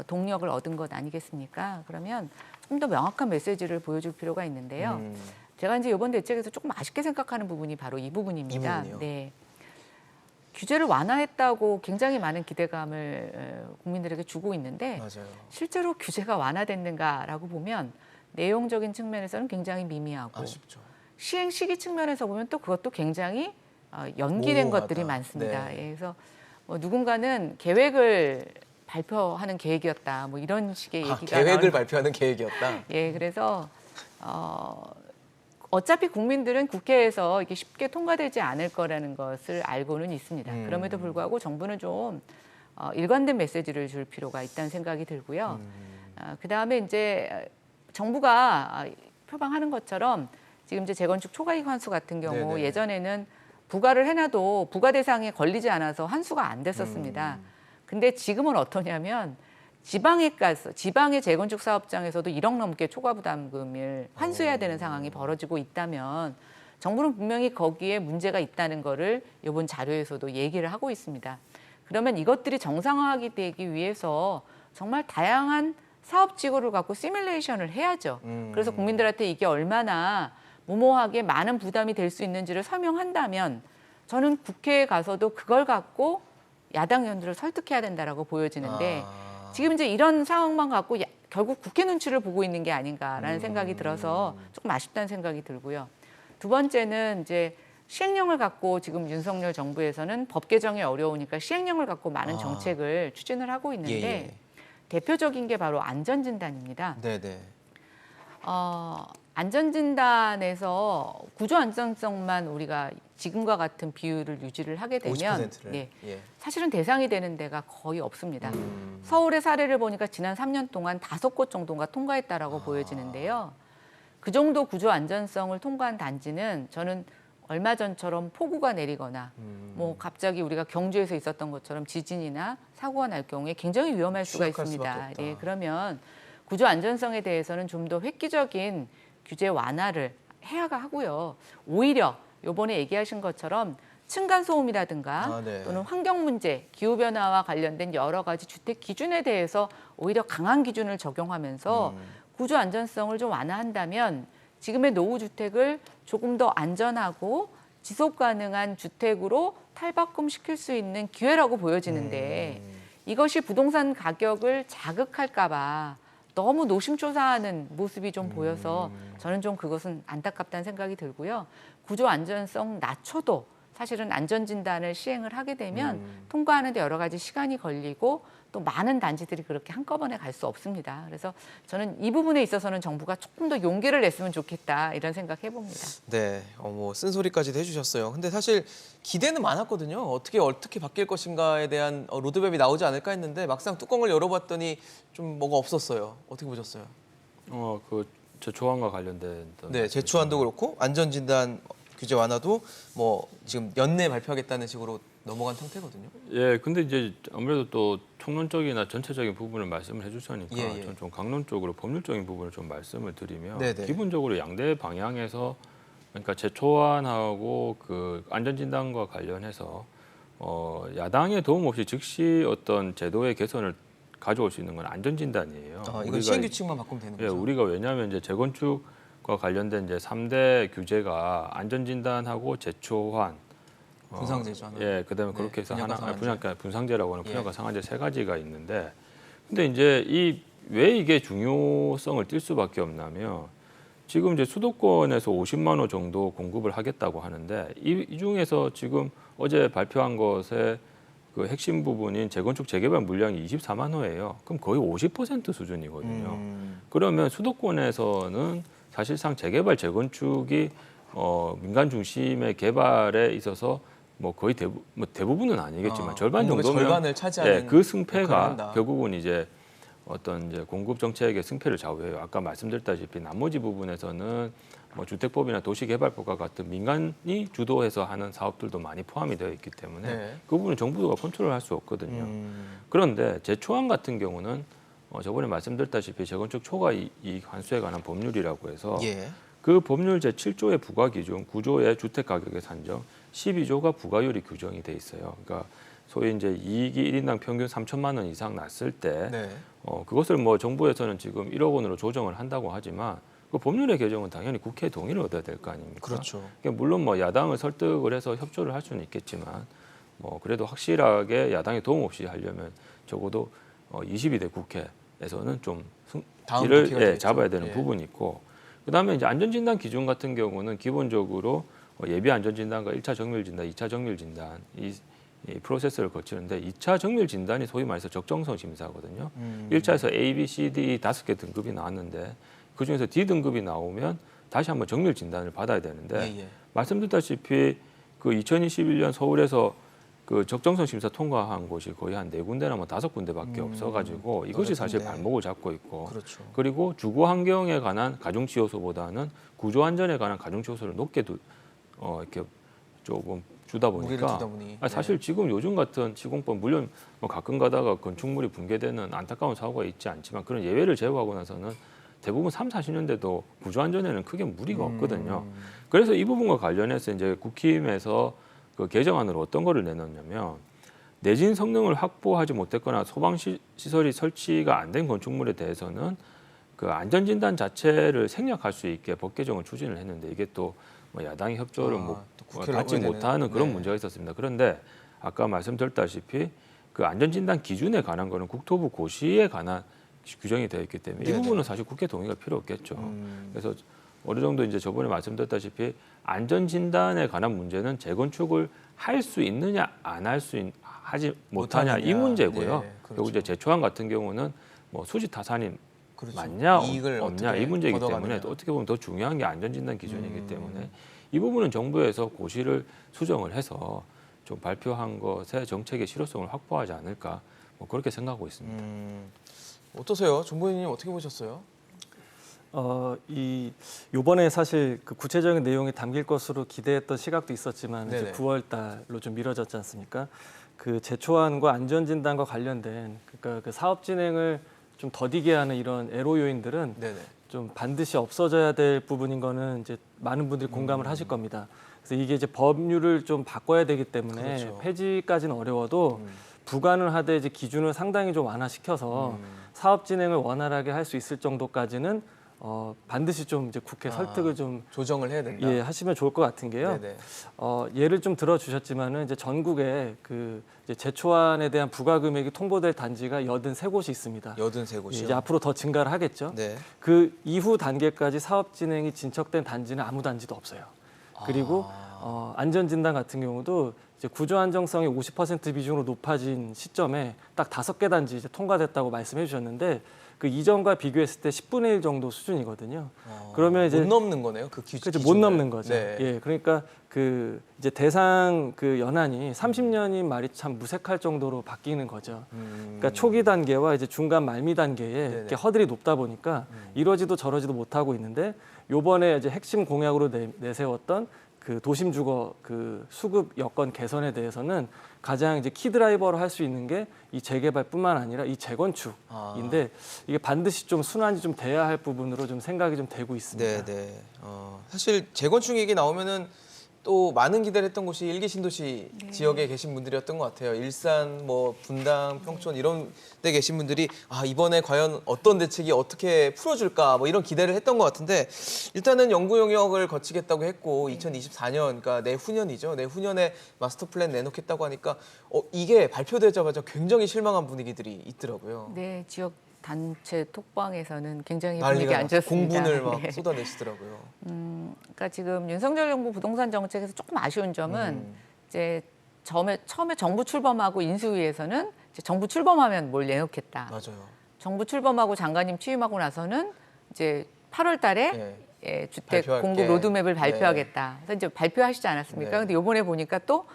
동력을 얻은 것 아니겠습니까? 그러면 좀 더 명확한 메시지를 보여줄 필요가 있는데요. 제가 이제 이번 대책에서 조금 아쉽게 생각하는 부분이 바로 이 부분입니다. 이 부분이요? 네. 규제를 완화했다고 굉장히 많은 기대감을 국민들에게 주고 있는데 맞아요. 실제로 규제가 완화됐는가라고 보면 내용적인 측면에서는 굉장히 미미하고 아쉽죠. 시행 시기 측면에서 보면 또 그것도 굉장히 연기된 모호하다. 것들이 많습니다. 네. 예, 그래서 뭐 누군가는 계획을 발표하는 계획이었다. 뭐 이런 식의 얘기가 계획을 나올- 발표하는 계획이었다. 예, 그래서 어차피 국민들은 국회에서 이게 쉽게 통과되지 않을 거라는 것을 알고는 있습니다. 그럼에도 불구하고 정부는 좀 일관된 메시지를 줄 필요가 있다는 생각이 들고요. 그다음에 이제 정부가 표방하는 것처럼 지금 이제 재건축 초과이익 환수 같은 경우 네네. 예전에는 부과를 해놔도 부과 대상에 걸리지 않아서 환수가 안 됐었습니다. 근데 지금은 어떠냐면 지방의 재건축 사업장에서도 1억 넘게 초과 부담금을 환수해야 되는 상황이 벌어지고 있다면 정부는 분명히 거기에 문제가 있다는 거를 이번 자료에서도 얘기를 하고 있습니다. 그러면 이것들이 정상화하게 되기 위해서 정말 다양한 사업지구를 갖고 시뮬레이션을 해야죠. 그래서 국민들한테 이게 얼마나 무모하게 많은 부담이 될 수 있는지를 설명한다면 저는 국회에 가서도 그걸 갖고 야당 의원들을 설득해야 된다라고 보여지는데 지금 이제 이런 상황만 갖고 결국 국회 눈치를 보고 있는 게 아닌가라는 생각이 들어서 조금 아쉽다는 생각이 들고요. 두 번째는 이제 시행령을 갖고 지금 윤석열 정부에서는 법 개정이 어려우니까 시행령을 갖고 많은 정책을 추진을 하고 있는데 예. 대표적인 게 바로 안전진단입니다. 네네. 안전진단에서 구조 안전성만 우리가 지금과 같은 비율을 유지를 하게 되면 50%를. 예, 예. 사실은 대상이 되는 데가 거의 없습니다. 서울의 사례를 보니까 지난 3년 동안 5곳 정도가 통과했다라고 보여지는데요. 그 정도 구조 안전성을 통과한 단지는 저는 얼마 전처럼 폭우가 내리거나 뭐 갑자기 우리가 경주에서 있었던 것처럼 지진이나 사고가 날 경우에 굉장히 위험할 수가 취약할 있습니다. 수밖에 없다. 예, 그러면 구조 안전성에 대해서는 좀 더 획기적인 규제 완화를 해야 하고요. 오히려 이번에 얘기하신 것처럼 층간 소음이라든가 네. 또는 환경 문제, 기후 변화와 관련된 여러 가지 주택 기준에 대해서 오히려 강한 기준을 적용하면서 구조 안전성을 좀 완화한다면 지금의 노후 주택을 조금 더 안전하고 지속 가능한 주택으로 탈바꿈 시킬 수 있는 기회라고 보여지는데 이것이 부동산 가격을 자극할까 봐 너무 노심초사하는 모습이 좀 보여서 저는 좀 그것은 안타깝다는 생각이 들고요. 구조 안전성 낮춰도 사실은 안전진단을 시행을 하게 되면 통과하는데 여러 가지 시간이 걸리고 또 많은 단지들이 그렇게 한꺼번에 갈 수 없습니다. 그래서 저는 이 부분에 있어서는 정부가 조금 더 용기를 냈으면 좋겠다 이런 생각 해봅니다. 네, 뭐 쓴소리까지도 해주셨어요. 근데 사실 기대는 많았거든요. 어떻게 바뀔 것인가에 대한 로드맵이 나오지 않을까 했는데 막상 뚜껑을 열어봤더니 좀 뭐가 없었어요. 어떻게 보셨어요? 저 조항과 관련된 네, 제초안도 그렇고 안전진단 규제 완화도 뭐 지금 연내 발표하겠다는 식으로 넘어간 상태거든요. 예, 근데 이제 아무래도 또 총론적이나 전체적인 부분을 말씀을 해주시니까 예. 저는 좀 강론적으로 법률적인 부분을 좀 말씀을 드리면 네네. 기본적으로 양대 방향에서 그러니까 제초안하고 그 안전진단과 관련해서 야당의 도움 없이 즉시 어떤 제도의 개선을 가져올 수 있는 건 안전진단이에요. 이건 시행규칙만 바꾸면 되는 예, 거죠? 우리가 왜냐하면 이제 재건축과 관련된 이제 3대 규제가 안전진단하고 제초안 분상제죠. 하나. 예, 그다음에 네, 그렇게 해서 분양가 하나 상한제. 분상제라고 하는 예. 분양가 상한제 세 가지가 있는데, 근데 이제 왜 이게 중요성을 띌 수밖에 없냐면 지금 이제 수도권에서 50만 호 정도 공급을 하겠다고 하는데 이 중에서 지금 어제 발표한 것에 그 핵심 부분인 재건축 재개발 물량이 24만 호예요. 그럼 거의 50% 수준이거든요. 그러면 수도권에서는 사실상 재개발 재건축이 민간 중심의 개발에 있어서 뭐 거의 대부분은 아니겠지만 절반 공급의 정도면 절반을 차지하는 그 역할을 승패가 한다. 결국은 이제 어떤 이제 공급 정책의 승패를 좌우해요. 아까 말씀드렸다시피 나머지 부분에서는 뭐 주택법이나 도시개발법과 같은 민간이 주도해서 하는 사업들도 많이 포함이 되어 있기 때문에 네. 그 부분은 정부가 컨트롤할 수 없거든요. 그런데 제초안 같은 경우는 저번에 말씀드렸다시피 재건축 초과 이익 환수에 관한 법률이라고 해서 예. 그 법률 제7조의 부과 기준 9조의 주택 가격의 산정 12조가 부과율이 규정이 돼 있어요. 그러니까 소위 이제 이익이 1인당 평균 3천만 원 이상 났을 때 네. 그것을 뭐 정부에서는 지금 1억 원으로 조정을 한다고 하지만 그 법률의 개정은 당연히 국회의 동의를 얻어야 될 거 아닙니까? 그렇죠. 그러니까 물론 뭐 야당을 설득을 해서 협조를 할 수는 있겠지만 뭐 그래도 확실하게 야당의 도움 없이 하려면 적어도 22대 국회에서는 좀 다음 길을 국회가 되겠죠. 잡아야 되는 예. 부분이 있고 그다음에 이제 안전진단 기준 같은 경우는 기본적으로 예비 안전진단과 1차 정밀진단, 2차 정밀진단 이 프로세스를 거치는데 2차 정밀 진단이 소위 말해서 적정성 심사거든요. 1차에서 A, B, C, D 5개 등급이 나왔는데 그중에서 D 등급이 나오면 다시 한번 정밀 진단을 받아야 되는데 예. 말씀드렸다시피 그 2021년 서울에서 그 적정성 심사 통과한 곳이 거의 한 4군데나 뭐 5군데밖에 없어가지고 이것이 사실 어렵던데. 발목을 잡고 있고 그렇죠. 그리고 주거 환경에 관한 가중치 요소보다는 구조 안전에 관한 가중치 요소를 높게 이렇게 조금 주다 무게를 보니까 두다 보니. 사실 지금 요즘 같은 시공법 물론 뭐 가끔 가다가 건축물이 붕괴되는 안타까운 사고가 있지 않지만 그런 예외를 제외하고 나서는 대부분 3, 40년대도 구조 안전에는 크게 무리가 없거든요. 그래서 이 부분과 관련해서 이제 국힘에서 그 개정안으로 어떤 거를 내놨냐면 내진 성능을 확보하지 못했거나 소방 시설이 설치가 안 된 건축물에 대해서는 그 안전 진단 자체를 생략할 수 있게 법 개정을 추진을 했는데 이게 또 뭐 야당의 협조를 또 국회를 받지 거쳐야 못하는 되는, 그런 네. 문제가 있었습니다. 그런데 아까 말씀드렸다시피 그 안전 진단 기준에 관한 거는 국토부 고시에 관한 규정이 되어 있기 때문에 이 네네. 부분은 사실 국회 동의가 필요 없겠죠. 그래서 어느 정도 이제 저번에 말씀드렸다시피 안전 진단에 관한 문제는 재건축을 할 수 있느냐 안 할 수 하지 못하냐 이 못하느냐. 문제고요. 네, 그렇죠. 그리고 이제 제초안 같은 경우는 뭐 수지 타산이 그렇죠. 맞냐 이익을 없냐 어떻게 이 문제이기 걷어가느냐. 때문에 또 어떻게 보면 더 중요한 게 안전 진단 기준이기 때문에 이 부분은 정부에서 고시를 수정을 해서 좀 발표한 것의 정책의 실효성을 확보하지 않을까 뭐 그렇게 생각하고 있습니다. 어떠세요? 정보위원님 어떻게 보셨어요? 요번에 사실 그 구체적인 내용이 담길 것으로 기대했던 시각도 있었지만 이제 네네. 9월 달로 좀 미뤄졌지 않습니까? 그 제초안과 안전 진단과 관련된 그러니까 그 사업 진행을 좀 더디게 하는 이런 애로 요인들은 네네. 좀 반드시 없어져야 될 부분인 거는 이제 많은 분들이 공감을 하실 겁니다. 그래서 이게 이제 법률을 좀 바꿔야 되기 때문에 그렇죠. 폐지까지는 어려워도 부과는 하되 이제 기준을 상당히 좀 완화시켜서 사업 진행을 원활하게 할 수 있을 정도까지는 반드시 좀 이제 국회 설득을 좀 조정을 해야 된다. 하시면 좋을 것 같은 게요. 네네. 예를 좀 들어주셨지만은 이제 전국에 그 이제 제초안에 대한 부과 금액이 통보될 단지가 83곳이 있습니다. 83곳이요. 이제 앞으로 더 증가를 하겠죠. 네. 그 이후 단계까지 사업 진행이 진척된 단지는 아무 단지도 없어요. 그리고 안전 진단 같은 경우도 이제 구조 안정성이 50% 비중으로 높아진 시점에 딱 5개 단지 이제 통과됐다고 말씀해 주셨는데 그 이전과 비교했을 때 10분의 1 정도 수준이거든요. 그러면 이제 못 넘는 거네요. 그 기준. 그렇죠. 못 넘는 거죠. 네. 예, 그러니까 그 이제 대상 그 연한이 30년인 말이 참 무색할 정도로 바뀌는 거죠. 그러니까 초기 단계와 이제 중간 말미 단계에 네네. 이렇게 허들이 높다 보니까 이러지도 저러지도 못하고 있는데 요번에 이제 핵심 공약으로 내세웠던 그 도심 주거 그 수급 여건 개선에 대해서는 가장 이제 키 드라이버로 할 수 있는 게 이 재개발뿐만 아니라 이 재건축인데 이게 반드시 좀 순환이 좀 돼야 할 부분으로 좀 생각이 좀 되고 있습니다. 네. 사실 재건축 얘기 나오면은 또 많은 기대를 했던 곳이 일기 신도시 지역에 계신 분들이었던 것 같아요. 일산, 뭐 분당, 평촌 이런 데 계신 분들이 이번에 과연 어떤 대책이 어떻게 풀어줄까 뭐 이런 기대를 했던 것 같은데 일단은 연구 용역을 거치겠다고 했고 2024년 그러니까 내후년이죠. 내후년에 마스터 플랜 내놓겠다고 하니까 이게 발표되자마자 굉장히 실망한 분위기들이 있더라고요. 네, 지역 단체 톡방에서는 굉장히 난리가 분위기 안 났어요. 좋습니다. 공분을 막 네. 쏟아내시더라고요. 그러니까 지금 윤석열 정부 부동산 정책에서 조금 아쉬운 점은 이제 처음에 정부 출범하고 인수위에서는 이제 정부 출범하면 뭘 내놓겠다. 맞아요. 정부 출범하고 장관님 취임하고 나서는 이제 8월달에 네. 예, 주택 발표할게. 공급 로드맵을 발표하겠다. 그래서 이제 발표하시지 않았습니까? 네. 근데 이번에 보니까 또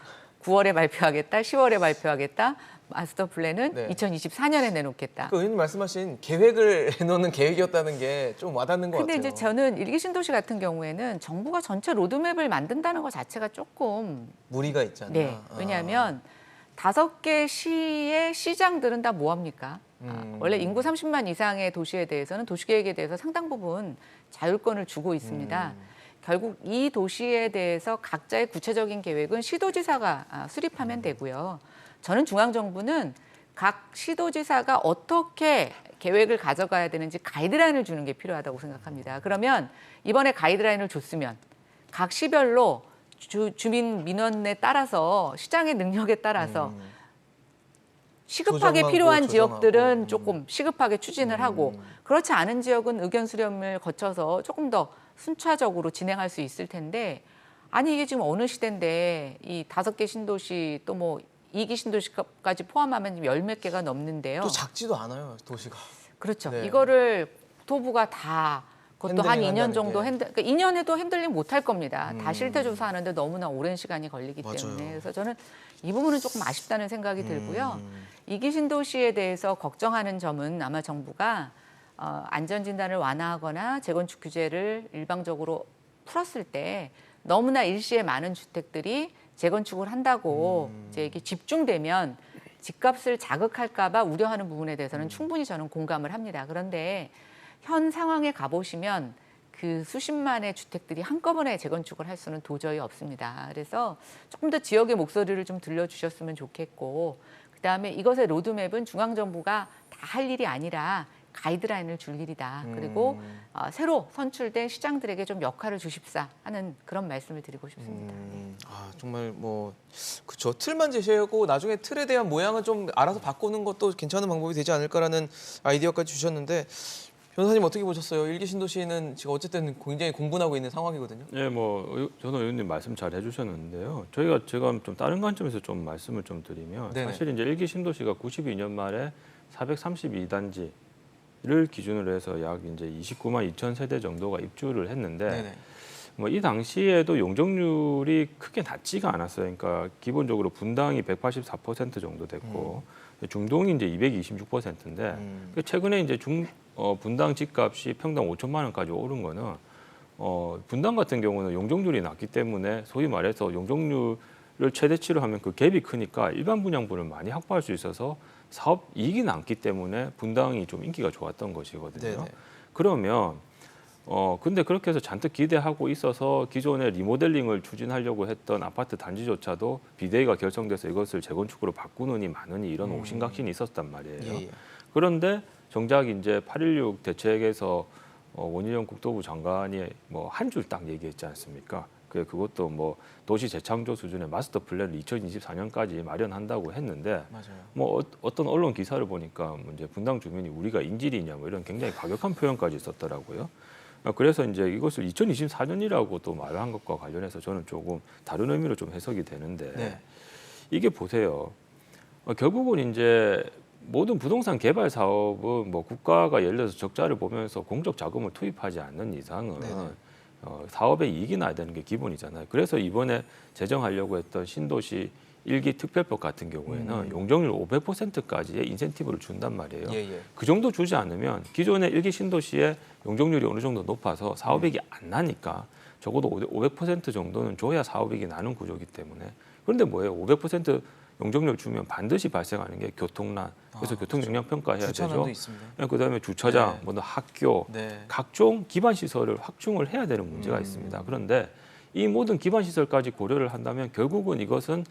9월에 발표하겠다, 10월에 발표하겠다. 마스터 플랜은 네. 2024년에 내놓겠다. 그 의원님 말씀하신 계획을 내놓는 계획이었다는 게 좀 와닿는 것 근데 같아요. 이제 저는 일기 신도시 같은 경우에는 정부가 전체 로드맵을 만든다는 것 자체가 조금 무리가 있지 않나. 네. 왜냐하면 5개 시의 시장들은 다 뭐합니까? 원래 인구 30만 이상의 도시에 대해서는 도시계획에 대해서 상당 부분 자율권을 주고 있습니다. 결국 이 도시에 대해서 각자의 구체적인 계획은 시도지사가 수립하면 되고요. 저는 중앙정부는 각 시도지사가 어떻게 계획을 가져가야 되는지 가이드라인을 주는 게 필요하다고 생각합니다. 그러면 이번에 가이드라인을 줬으면 각 시별로 주민 민원에 따라서 시장의 능력에 따라서 시급하게 조정하고, 필요한 조정하고. 지역들은 조금 시급하게 추진을 하고 그렇지 않은 지역은 의견 수렴을 거쳐서 조금 더 순차적으로 진행할 수 있을 텐데 아니 이게 지금 어느 시대인데 이 5개 신도시 또 뭐 2기 신도시까지 포함하면 10몇 개가 넘는데요. 또 작지도 않아요, 도시가. 그렇죠. 네. 이거를 도부가 다 그것도 한 핸들링 2년 정도 한다는 게. 그러니까 2년에도 핸들링 못 할 겁니다. 다 실태 조사하는데 너무나 오랜 시간이 걸리기 맞아요. 때문에 그래서 저는 이 부분은 조금 아쉽다는 생각이 들고요. 2기 신도시에 대해서 걱정하는 점은 아마 정부가 안전 진단을 완화하거나 재건축 규제를 일방적으로 풀었을 때 너무나 일시에 많은 주택들이 재건축을 한다고 이제 이게 집중되면 집값을 자극할까봐 우려하는 부분에 대해서는 충분히 저는 공감을 합니다. 그런데 현 상황에 가보시면 그 수십만의 주택들이 한꺼번에 재건축을 할 수는 도저히 없습니다. 그래서 조금 더 지역의 목소리를 좀 들려주셨으면 좋겠고, 그다음에 이것의 로드맵은 중앙정부가 다 할 일이 아니라 가이드라인을 줄 일이다. 그리고 새로 선출된 시장들에게 좀 역할을 주십사 하는 그런 말씀을 드리고 싶습니다. 정말 뭐 그렇죠. 틀만 제시하고 나중에 틀에 대한 모양을 좀 알아서 바꾸는 것도 괜찮은 방법이 되지 않을까라는 아이디어까지 주셨는데 변호사님 어떻게 보셨어요? 일기 신도시는 지금 어쨌든 굉장히 공분하고 있는 상황이거든요. 네, 뭐 저는 의원님 말씀 잘 해주셨는데요. 제가 좀 다른 관점에서 좀 말씀을 좀 드리면 네네. 사실 이제 일기 신도시가 92년 말에 432단지를 기준으로 해서 약 이제 29만 2천 세대 정도가 입주를 했는데 네네. 뭐 이 당시에도 용적률이 크게 낮지가 않았어요. 그러니까 기본적으로 분당이 184% 정도 됐고 중동이 이제 226%인데 최근에 이제 분당 집값이 평당 5천만 원까지 오른 거는 분당 같은 경우는 용적률이 낮기 때문에 소위 말해서 용적률을 최대치로 하면 그 갭이 크니까 일반 분양분을 많이 확보할 수 있어서 사업 이익이 남기 때문에 분당이 좀 인기가 좋았던 것이거든요. 네네. 그러면 근데 그렇게 해서 잔뜩 기대하고 있어서 기존의 리모델링을 추진하려고 했던 아파트 단지조차도 비대위가 결성돼서 이것을 재건축으로 바꾸느니 마느니 이런 옥신각신이 있었단 말이에요. 예, 예. 그런데 정작 이제 8.16 대책에서 원희룡 국토부 장관이 뭐 한 줄 딱 얘기했지 않습니까? 그것도 뭐 도시 재창조 수준의 마스터 플랜을 2024년까지 마련한다고 했는데 맞아요. 뭐 어떤 언론 기사를 보니까 뭐 이제 분당 주민이 우리가 인질이냐 뭐 이런 굉장히 과격한 표현까지 썼더라고요. 그래서 이제 이것을 2024년이라고 또 말한 것과 관련해서 저는 조금 다른 의미로 좀 해석이 되는데 네. 이게 보세요. 결국은 이제 모든 부동산 개발 사업은 뭐 국가가 예를 들어서 적자를 보면서 공적 자금을 투입하지 않는 이상은 네네. 사업에 이익이 나야 되는 게 기본이잖아요. 그래서 이번에 제정하려고 했던 신도시 일기 특별법 같은 경우에는 용적률 500%까지의 인센티브를 준단 말이에요. 예, 예. 그 정도 주지 않으면 기존의 일기 신도시의 용적률이 어느 정도 높아서 사업이익이 안 나니까 적어도 500% 정도는 줘야 사업이익이 나는 구조이기 때문에. 그런데 뭐예요? 500% 용적률 주면 반드시 발생하는 게 교통난. 그래서 교통 영향 평가해야 되죠. 주차장도 있습니다. 그다음에 주차장, 네. 뭐 학교, 네. 각종 기반 시설을 확충을 해야 되는 문제가 있습니다. 그런데 이 모든 기반 시설까지 고려를 한다면 결국은 이것은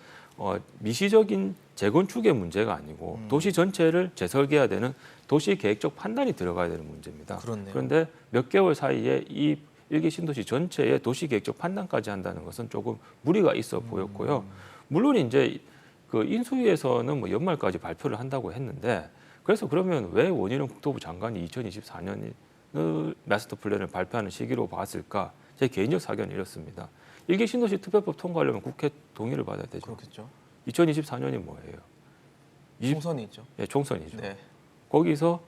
미시적인 재건축의 문제가 아니고 도시 전체를 재설계해야 되는 도시 계획적 판단이 들어가야 되는 문제입니다. 그렇네요. 그런데 몇 개월 사이에 이 일기 신도시 전체의 도시 계획적 판단까지 한다는 것은 조금 무리가 있어 보였고요. 물론 이제 그 인수위에서는 뭐 연말까지 발표를 한다고 했는데 그래서 그러면 왜 원희룡 국토부 장관이 2024년 마스터 플랜을 발표하는 시기로 봤을까? 제 개인적 사견은 이렇습니다. 일기 신도시 특별법 통과하려면 국회 동의를 받아야 되죠. 그렇겠죠. 2024년이 뭐예요? 총선이 있죠. 예, 총선이죠. 네. 거기서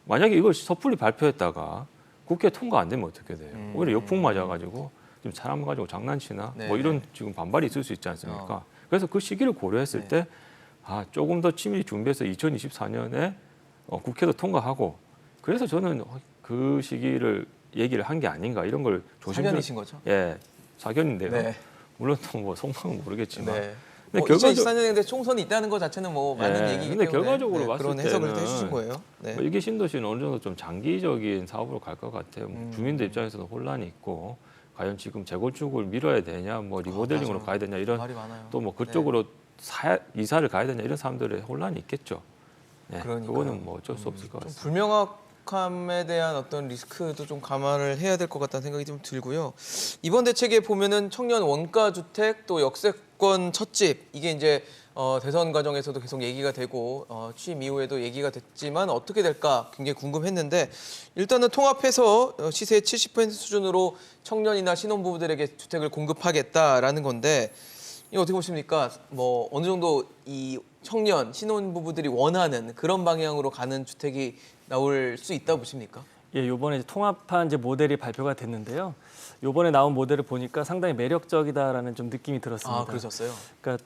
만약에 이걸 섣불리 발표했다가 국회 통과 안 되면 어떻게 돼요? 오히려 역풍 맞아가지고 지금 사람 가지고 장난치나 네. 뭐 이런 지금 반발이 있을 수 있지 않습니까? 그래서 그 시기를 고려했을 네. 때 조금 더 치밀히 준비해서 2024년에 국회도 통과하고 그래서 저는 그 시기를 얘기를 한 게 아닌가 이런 걸 사견이신 거죠? 예, 사견인데요. 네. 물론 또 뭐 속마음은 모르겠지만 네. 근데 2024년인데 총선이 있다는 것 자체는 뭐 많은 네, 얘기이기 근데 때문에 결과적으로 봤을 그런 해석을 때는 해주신 거예요. 네. 뭐 일기 신도시는 어느 정도 좀 장기적인 사업으로 갈 것 같아요. 주민들 입장에서는 혼란이 있고 과연 지금 재건축을 밀어야 되냐, 뭐 리모델링으로 맞아요. 가야 되냐 이런 말이 많아요. 또 뭐 그쪽으로 이사를 가야 되냐 이런 사람들의 혼란이 있겠죠. 네, 그러니까요. 그거는 뭐 어쩔 수 없을 것 좀 같습니다. 불명확함에 대한 어떤 리스크도 좀 감안을 해야 될 것 같다는 생각이 좀 들고요. 이번 대책에 보면은 청년 원가 주택 또 역세권 첫집 이게 이제 대선 과정에서도 계속 얘기가 되고 취임 이후에도 얘기가 됐지만 어떻게 될까 굉장히 궁금했는데 일단은 통합해서 시세의 70% 수준으로 청년이나 신혼부부들에게 주택을 공급하겠다라는 건데 이거 어떻게 보십니까? 뭐 어느 정도 이 청년 신혼부부들이 원하는 그런 방향으로 가는 주택이 나올 수 있다고 보십니까? 예, 요번에 이제 통합한 이제 모델이 발표가 됐는데요. 요번에 나온 모델을 보니까 상당히 매력적이다라는 좀 느낌이 들었습니다. 아 그러셨어요? 그러니까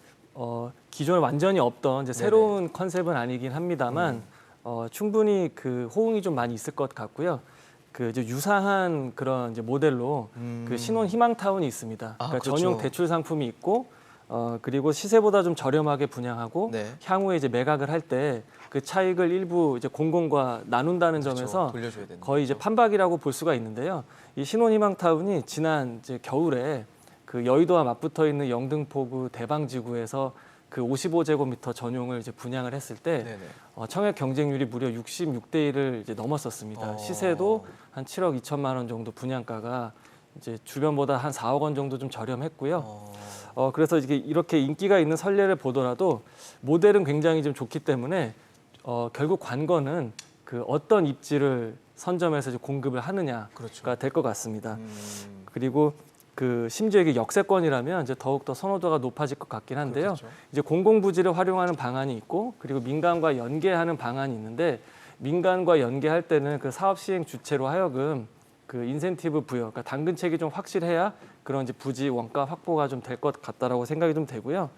기존에 완전히 없던 이제 새로운 컨셉은 아니긴 합니다만 충분히 그 호응이 좀 많이 있을 것 같고요. 그 이제 유사한 그런 이제 모델로 그 신혼 희망 타운이 있습니다. 그러니까 그렇죠. 전용 대출 상품이 있고 그리고 시세보다 좀 저렴하게 분양하고 네. 향후에 이제 매각을 할 때 그 차익을 일부 이제 공공과 나눈다는 그렇죠. 점에서 돌려줘야 되는 거의 이제 거죠. 판박이라고 볼 수가 있는데요. 이 신혼희망타운이 지난 이제 겨울에 그 여의도와 맞붙어 있는 영등포구 대방지구에서 그 55제곱미터 전용을 이제 분양을 했을 때 네네. 청약 경쟁률이 무려 66대 1을 이제 넘었었습니다. 시세도 한 7억 2천만 원 정도 분양가가 이제 주변보다 한 4억 원 정도 좀 저렴했고요. 그래서 이렇게 인기가 있는 선례를 보더라도 모델은 굉장히 좀 좋기 때문에 결국 관건은 그 어떤 입지를 선점해서 이제 공급을 하느냐가 그렇죠. 될 것 같습니다. 그리고 그 심지어 이게 역세권이라면 이제 더욱 더 선호도가 높아질 것 같긴 한데요. 그렇겠죠. 이제 공공부지를 활용하는 방안이 있고 그리고 민간과 연계하는 방안이 있는데 민간과 연계할 때는 그 사업 시행 주체로 하여금 그 인센티브 부여, 그러니까 당근책이 좀 확실해야 그런 이제 부지 원가 확보가 좀 될 것 같다라고 생각이 좀 되고요.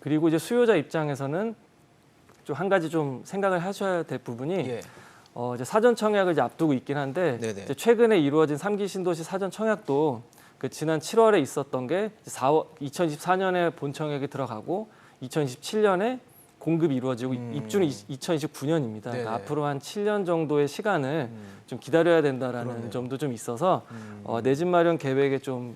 그리고 이제 수요자 입장에서는 좀 한 가지 좀 생각을 하셔야 될 부분이 예. 이제 사전 청약을 이제 앞두고 있긴 한데 네네. 이제 최근에 이루어진 3기 신도시 사전 청약도 그 지난 7월에 있었던 게 2024년에 본 청약이 들어가고 2027년에 공급이 이루어지고 입주는 2029년입니다. 네네. 그러니까 앞으로 한 7년 정도의 시간을 좀 기다려야 된다라는 그러네요. 점도 좀 있어서 내 집 마련 계획에 좀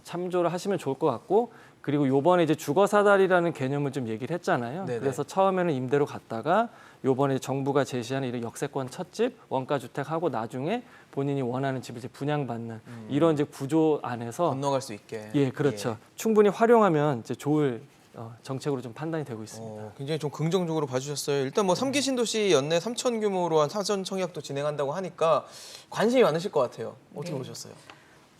참조를 하시면 좋을 것 같고 그리고 요번에 이제 주거 사다리라는 개념을 좀 얘기를 했잖아요. 네네. 그래서 처음에는 임대로 갔다가 요번에 정부가 제시하는 이런 역세권 첫집 원가 주택하고 나중에 본인이 원하는 집을 이제 분양받는 이런 이제 구조 안에서 건너갈 수 있게. 예, 그렇죠. 충분히 활용하면 이제 좋을 정책으로 좀 판단이 되고 있습니다. 굉장히 좀 긍정적으로 봐주셨어요. 일단 뭐 3기 신도시 연내 3천 규모로 한 사전 청약도 진행한다고 하니까 관심이 많으실 것 같아요. 어떻게 네. 보셨어요?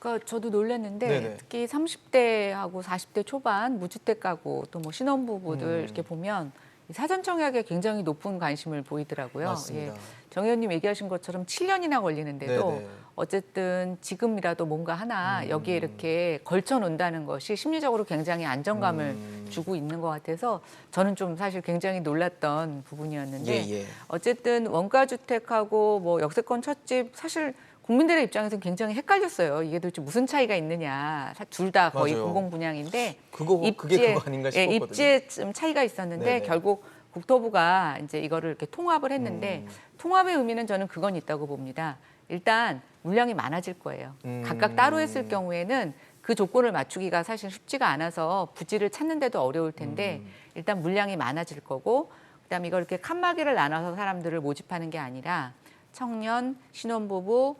그러니까 저도 놀랐는데 네네. 특히 30대하고 40대 초반 무주택 가구 또 뭐 신혼부부들 이렇게 보면 이 사전 청약에 굉장히 높은 관심을 보이더라고요. 맞습니다. 정 의원님 얘기하신 것처럼 7년이나 걸리는데도 네네. 어쨌든 지금이라도 뭔가 하나 여기에 이렇게 걸쳐 놓는다는 것이 심리적으로 굉장히 안정감을 주고 있는 것 같아서 저는 좀 사실 굉장히 놀랐던 부분이었는데 예. 어쨌든 원가 주택하고 뭐 역세권 첫집 사실 국민들의 입장에서는 굉장히 헷갈렸어요. 이게 도대체 무슨 차이가 있느냐. 둘 다 거의 맞아요. 공공 분양인데 그게 그거 아닌가 싶었거든요. 입지에 좀 차이가 있었는데 네네. 결국 국토부가 이제 이거를 이렇게 통합을 했는데 통합의 의미는 저는 그건 있다고 봅니다. 일단 물량이 많아질 거예요. 각각 따로 했을 경우에는 그 조건을 맞추기가 사실 쉽지가 않아서 부지를 찾는데도 어려울 텐데 일단 물량이 많아질 거고 그다음에 이걸 이렇게 칸막이를 나눠서 사람들을 모집하는 게 아니라 청년, 신혼부부,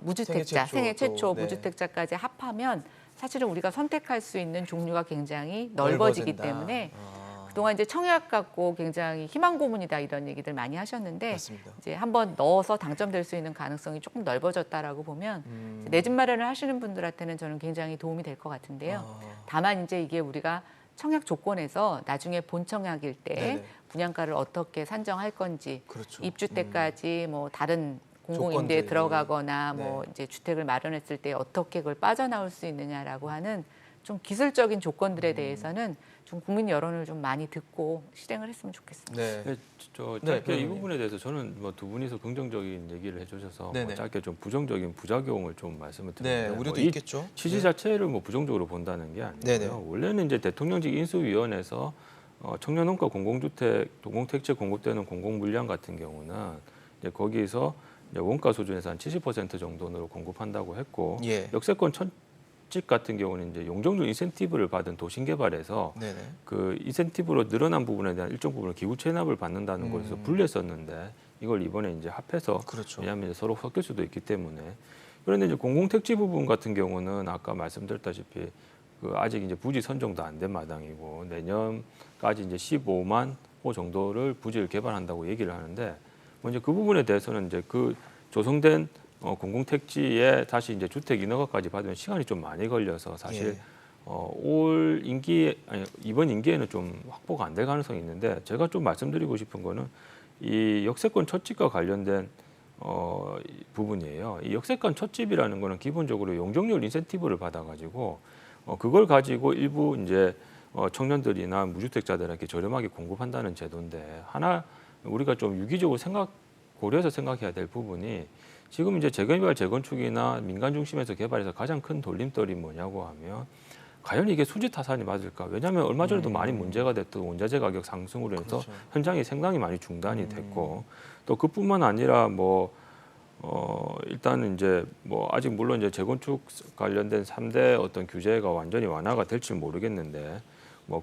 무주택자, 생애 최초 네. 무주택자까지 합하면 사실은 우리가 선택할 수 있는 종류가 굉장히 넓어지기 넓어진다. 때문에 그동안 이제 청약 갖고 굉장히 희망 고문이다 이런 얘기들 많이 하셨는데 맞습니다. 이제 한번 넣어서 당첨될 수 있는 가능성이 조금 넓어졌다라고 보면 내 집 마련을 하시는 분들한테는 저는 굉장히 도움이 될 것 같은데요. 다만 이제 이게 우리가 청약 조건에서 나중에 본 청약일 때 네네. 분양가를 어떻게 산정할 건지 그렇죠. 입주 때까지 뭐 다른 공공임대에 조건들이. 들어가거나 뭐 네. 이제 주택을 마련했을 때 어떻게 그걸 빠져나올 수 있느냐라고 하는 좀 기술적인 조건들에 대해서는 좀 국민 여론을 좀 많이 듣고 실행을 했으면 좋겠습니다. 네. 네, 저 네, 짧게 이 변호사님. 부분에 대해서 저는 뭐 두 분이서 긍정적인 얘기를 해주셔서 뭐 네네. 짧게 좀 부정적인 부작용을 좀 말씀을 네, 드리는데 우려도 이 있겠죠. 취지 네. 자체를 뭐 부정적으로 본다는 게 아니고요. 네네. 원래는 이제 대통령직 인수위원회에서 청년원가 공공주택, 공공택지 공급되는 공공 물량 같은 경우는 이제 거기서 이제 원가 수준에서 한 70% 정도로 공급한다고 했고 예. 역세권 첫집 같은 경우는 이제 용적률 인센티브를 받은 도심개발에서 네네. 그 인센티브로 늘어난 부분에 대한 일정 부분을 기후 체납을 받는다는 것에서 분리했었는데 이걸 이번에 이제 합해서 그렇죠. 왜냐하면 이제 서로 섞일 수도 있기 때문에 그런데 이제 공공택지 부분 같은 경우는 아까 말씀드렸다시피 그 아직 이제 부지 선정도 안 된 마당이고 내년까지 이제 15만 호 정도를 부지를 개발한다고 얘기를 하는데 먼저 그 부분에 대해서는 이제 그 조성된 공공택지에 다시 이제 주택 인허가까지 받으면 시간이 좀 많이 걸려서 사실 예. 올 임기 아니 이번 임기에는 좀 확보가 안 될 가능성이 있는데 제가 좀 말씀드리고 싶은 거는 이 역세권 첫집과 관련된 이 부분이에요. 이 역세권 첫집이라는 거는 기본적으로 용적률 인센티브를 받아가지고 그걸 가지고 일부 이제 청년들이나 무주택자들에게 저렴하게 공급한다는 제도인데 하나 우리가 좀 유기적으로 고려해서 생각해야 될 부분이 지금 이제 재개발 재건축이나 민간 중심에서 개발해서 가장 큰 돌림돌이 뭐냐고 하면 과연 이게 수지 타산이 맞을까? 왜냐하면 얼마 전에도 많이 문제가 됐던 원자재 가격 상승으로 해서 그렇죠. 현장이 상당히 많이 중단이 됐고 또 그뿐만 아니라 일단은 이제 아직 물론 이제 재건축 관련된 3대 어떤 규제가 완전히 완화가 될지 모르겠는데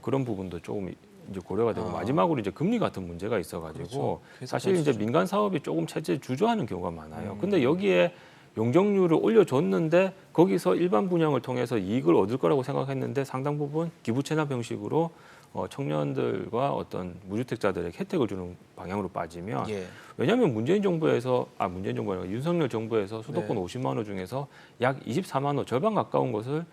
그런 부분도 조금 이제 고려가 되고 마지막으로 이제 금리 같은 문제가 있어가지고 그렇죠. 사실 이제 민간 사업이 조금 체제 주저하는 경우가 많아요. 근데 여기에 용적률을 올려줬는데 거기서 일반 분양을 통해서 이익을 얻을 거라고 생각했는데 상당 부분 기부 체납 형식으로 청년들과 어떤 무주택자들에게 혜택을 주는 방향으로 빠지면 예. 왜냐하면 문재인 정부가 아니라 윤석열 정부에서 수도권 네. 50만 호 중에서 약 24만 호 절반 가까운 것을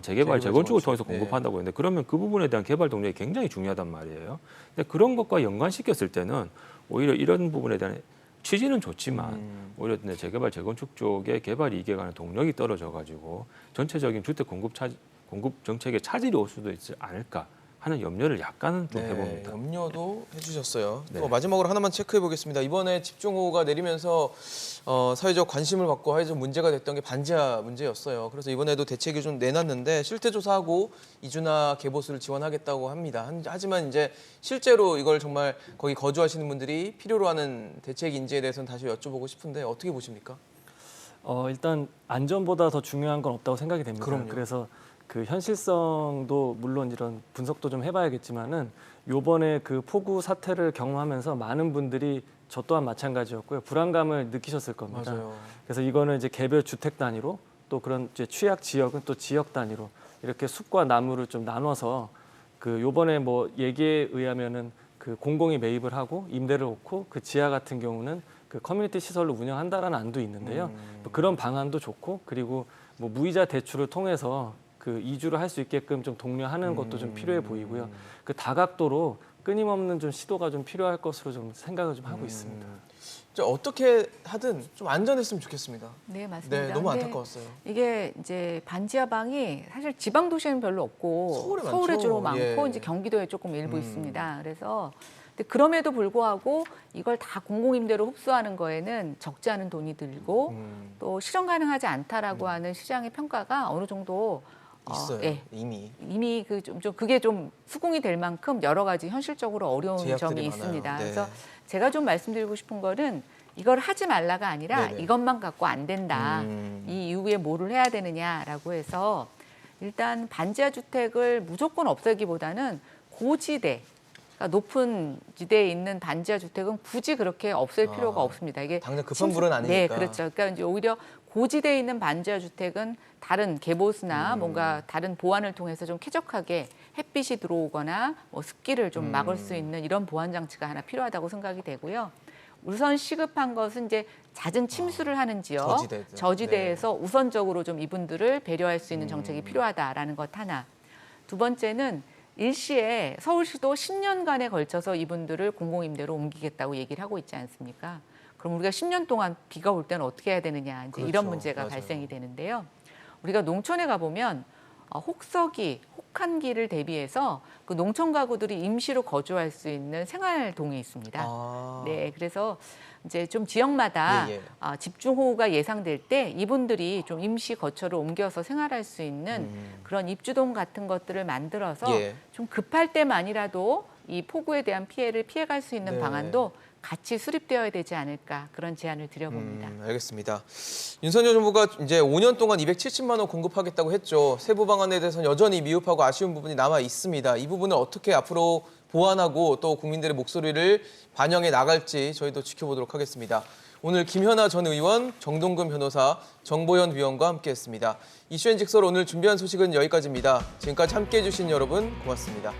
재개발, 재건축을 통해서 네. 공급한다고 했는데 그러면 그 부분에 대한 개발 동력이 굉장히 중요하단 말이에요. 근데 그런 것과 연관시켰을 때는 오히려 이런 부분에 대한 취지는 좋지만 오히려 재개발, 재건축 쪽에 개발 이익에 관한 동력이 떨어져가지고 전체적인 주택 공급 정책에 차질이 올 수도 있지 않을까 하는 염려를 약간은 좀 해봅니다. 염려도 해주셨어요. 네. 또 마지막으로 하나만 체크해 보겠습니다. 이번에 집중호우가 내리면서 사회적 관심을 받고 사회적 문제가 됐던 게 반지하 문제였어요. 그래서 이번에도 대책을 좀 내놨는데 실태 조사하고 이주나 개보수를 지원하겠다고 합니다. 하지만 이제 실제로 이걸 정말 거기 거주하시는 분들이 필요로 하는 대책인지에 대해서는 다시 여쭤보고 싶은데 어떻게 보십니까? 일단 안전보다 더 중요한 건 없다고 생각이 됩니다. 그럼요. 그래서 그 현실성도 물론 이런 분석도 좀 해봐야겠지만은 요번에 그 폭우 사태를 경험하면서 많은 분들이 저 또한 마찬가지였고요. 불안감을 느끼셨을 겁니다. 맞아요. 그래서 이거는 이제 개별 주택 단위로 또 그런 이제 취약 지역은 또 지역 단위로 이렇게 숲과 나무를 좀 나눠서 그 요번에 얘기에 의하면은 그 공공이 매입을 하고 임대를 놓고 그 지하 같은 경우는 그 커뮤니티 시설로 운영한다라는 안도 있는데요. 또 그런 방안도 좋고 그리고 무이자 대출을 통해서 그 이주를 할 수 있게끔 좀 독려하는 것도 좀 필요해 보이고요. 그 다각도로 끊임없는 좀 시도가 좀 필요할 것으로 좀 생각을 좀 하고 있습니다. 어떻게 하든 좀 안전했으면 좋겠습니다. 네, 맞습니다. 네, 너무 근데 안타까웠어요. 이게 이제 반지하방이 사실 지방 도시에는 별로 없고 서울에 서울에 많죠. 주로 많고 예. 이제 경기도에 조금 일부 있습니다. 그래서 근데 그럼에도 불구하고 이걸 다 공공임대로 흡수하는 거에는 적지 않은 돈이 들고 또 실현 가능하지 않다라고 하는 시장의 평가가 어느 정도 있어요. 예. 이미 그게 좀 수긍이 될 만큼 여러 가지 현실적으로 어려운 제약들이 점이 많아요. 있습니다. 네. 그래서 제가 좀 말씀드리고 싶은 거는 이걸 하지 말라가 아니라 네네. 이것만 갖고 안 된다. 이 이후에 뭐를 해야 되느냐라고 해서 일단 반지하 주택을 무조건 없애기보다는 고지대, 그러니까 높은 지대에 있는 반지하 주택은 굳이 그렇게 없앨 필요가 없습니다. 이게 당장 급한 불은 아니니까. 네, 그렇죠. 그러니까 이제 오히려 고지대에 있는 반지하 주택은 다른 개보수나 뭔가 다른 보완을 통해서 좀 쾌적하게 햇빛이 들어오거나 습기를 좀 막을 수 있는 이런 보완 장치가 하나 필요하다고 생각이 되고요. 우선 시급한 것은 이제 잦은 침수를 하는 지역, 저지대에서 우선적으로 좀 이분들을 배려할 수 있는 정책이 필요하다라는 것 하나. 두 번째는 일시에 서울시도 10년간에 걸쳐서 이분들을 공공임대로 옮기겠다고 얘기를 하고 있지 않습니까? 그럼 우리가 10년 동안 비가 올 때는 어떻게 해야 되느냐 이제 그렇죠. 이런 문제가 맞아요. 발생이 되는데요. 우리가 농촌에 가보면 혹서기, 혹한기를 대비해서 그 농촌 가구들이 임시로 거주할 수 있는 생활동이 있습니다. 네, 그래서 이제 좀 지역마다 집중호우가 예상될 때 이분들이 좀 임시 거처를 옮겨서 생활할 수 있는 그런 입주동 같은 것들을 만들어서 좀 급할 때만이라도 이 폭우에 대한 피해를 피해갈 수 있는 방안도 같이 수립되어야 되지 않을까 그런 제안을 드려봅니다. 알겠습니다. 윤석열 정부가 이제 5년 동안 270만 원 공급하겠다고 했죠. 세부 방안에 대해서는 여전히 미흡하고 아쉬운 부분이 남아 있습니다. 이 부분을 어떻게 앞으로 보완하고 또 국민들의 목소리를 반영해 나갈지 저희도 지켜보도록 하겠습니다. 오늘 김현아 전 의원, 정동근 변호사, 정보현 위원과 함께했습니다. 이슈앤직설 오늘 준비한 소식은 여기까지입니다. 지금까지 함께해 주신 여러분 고맙습니다.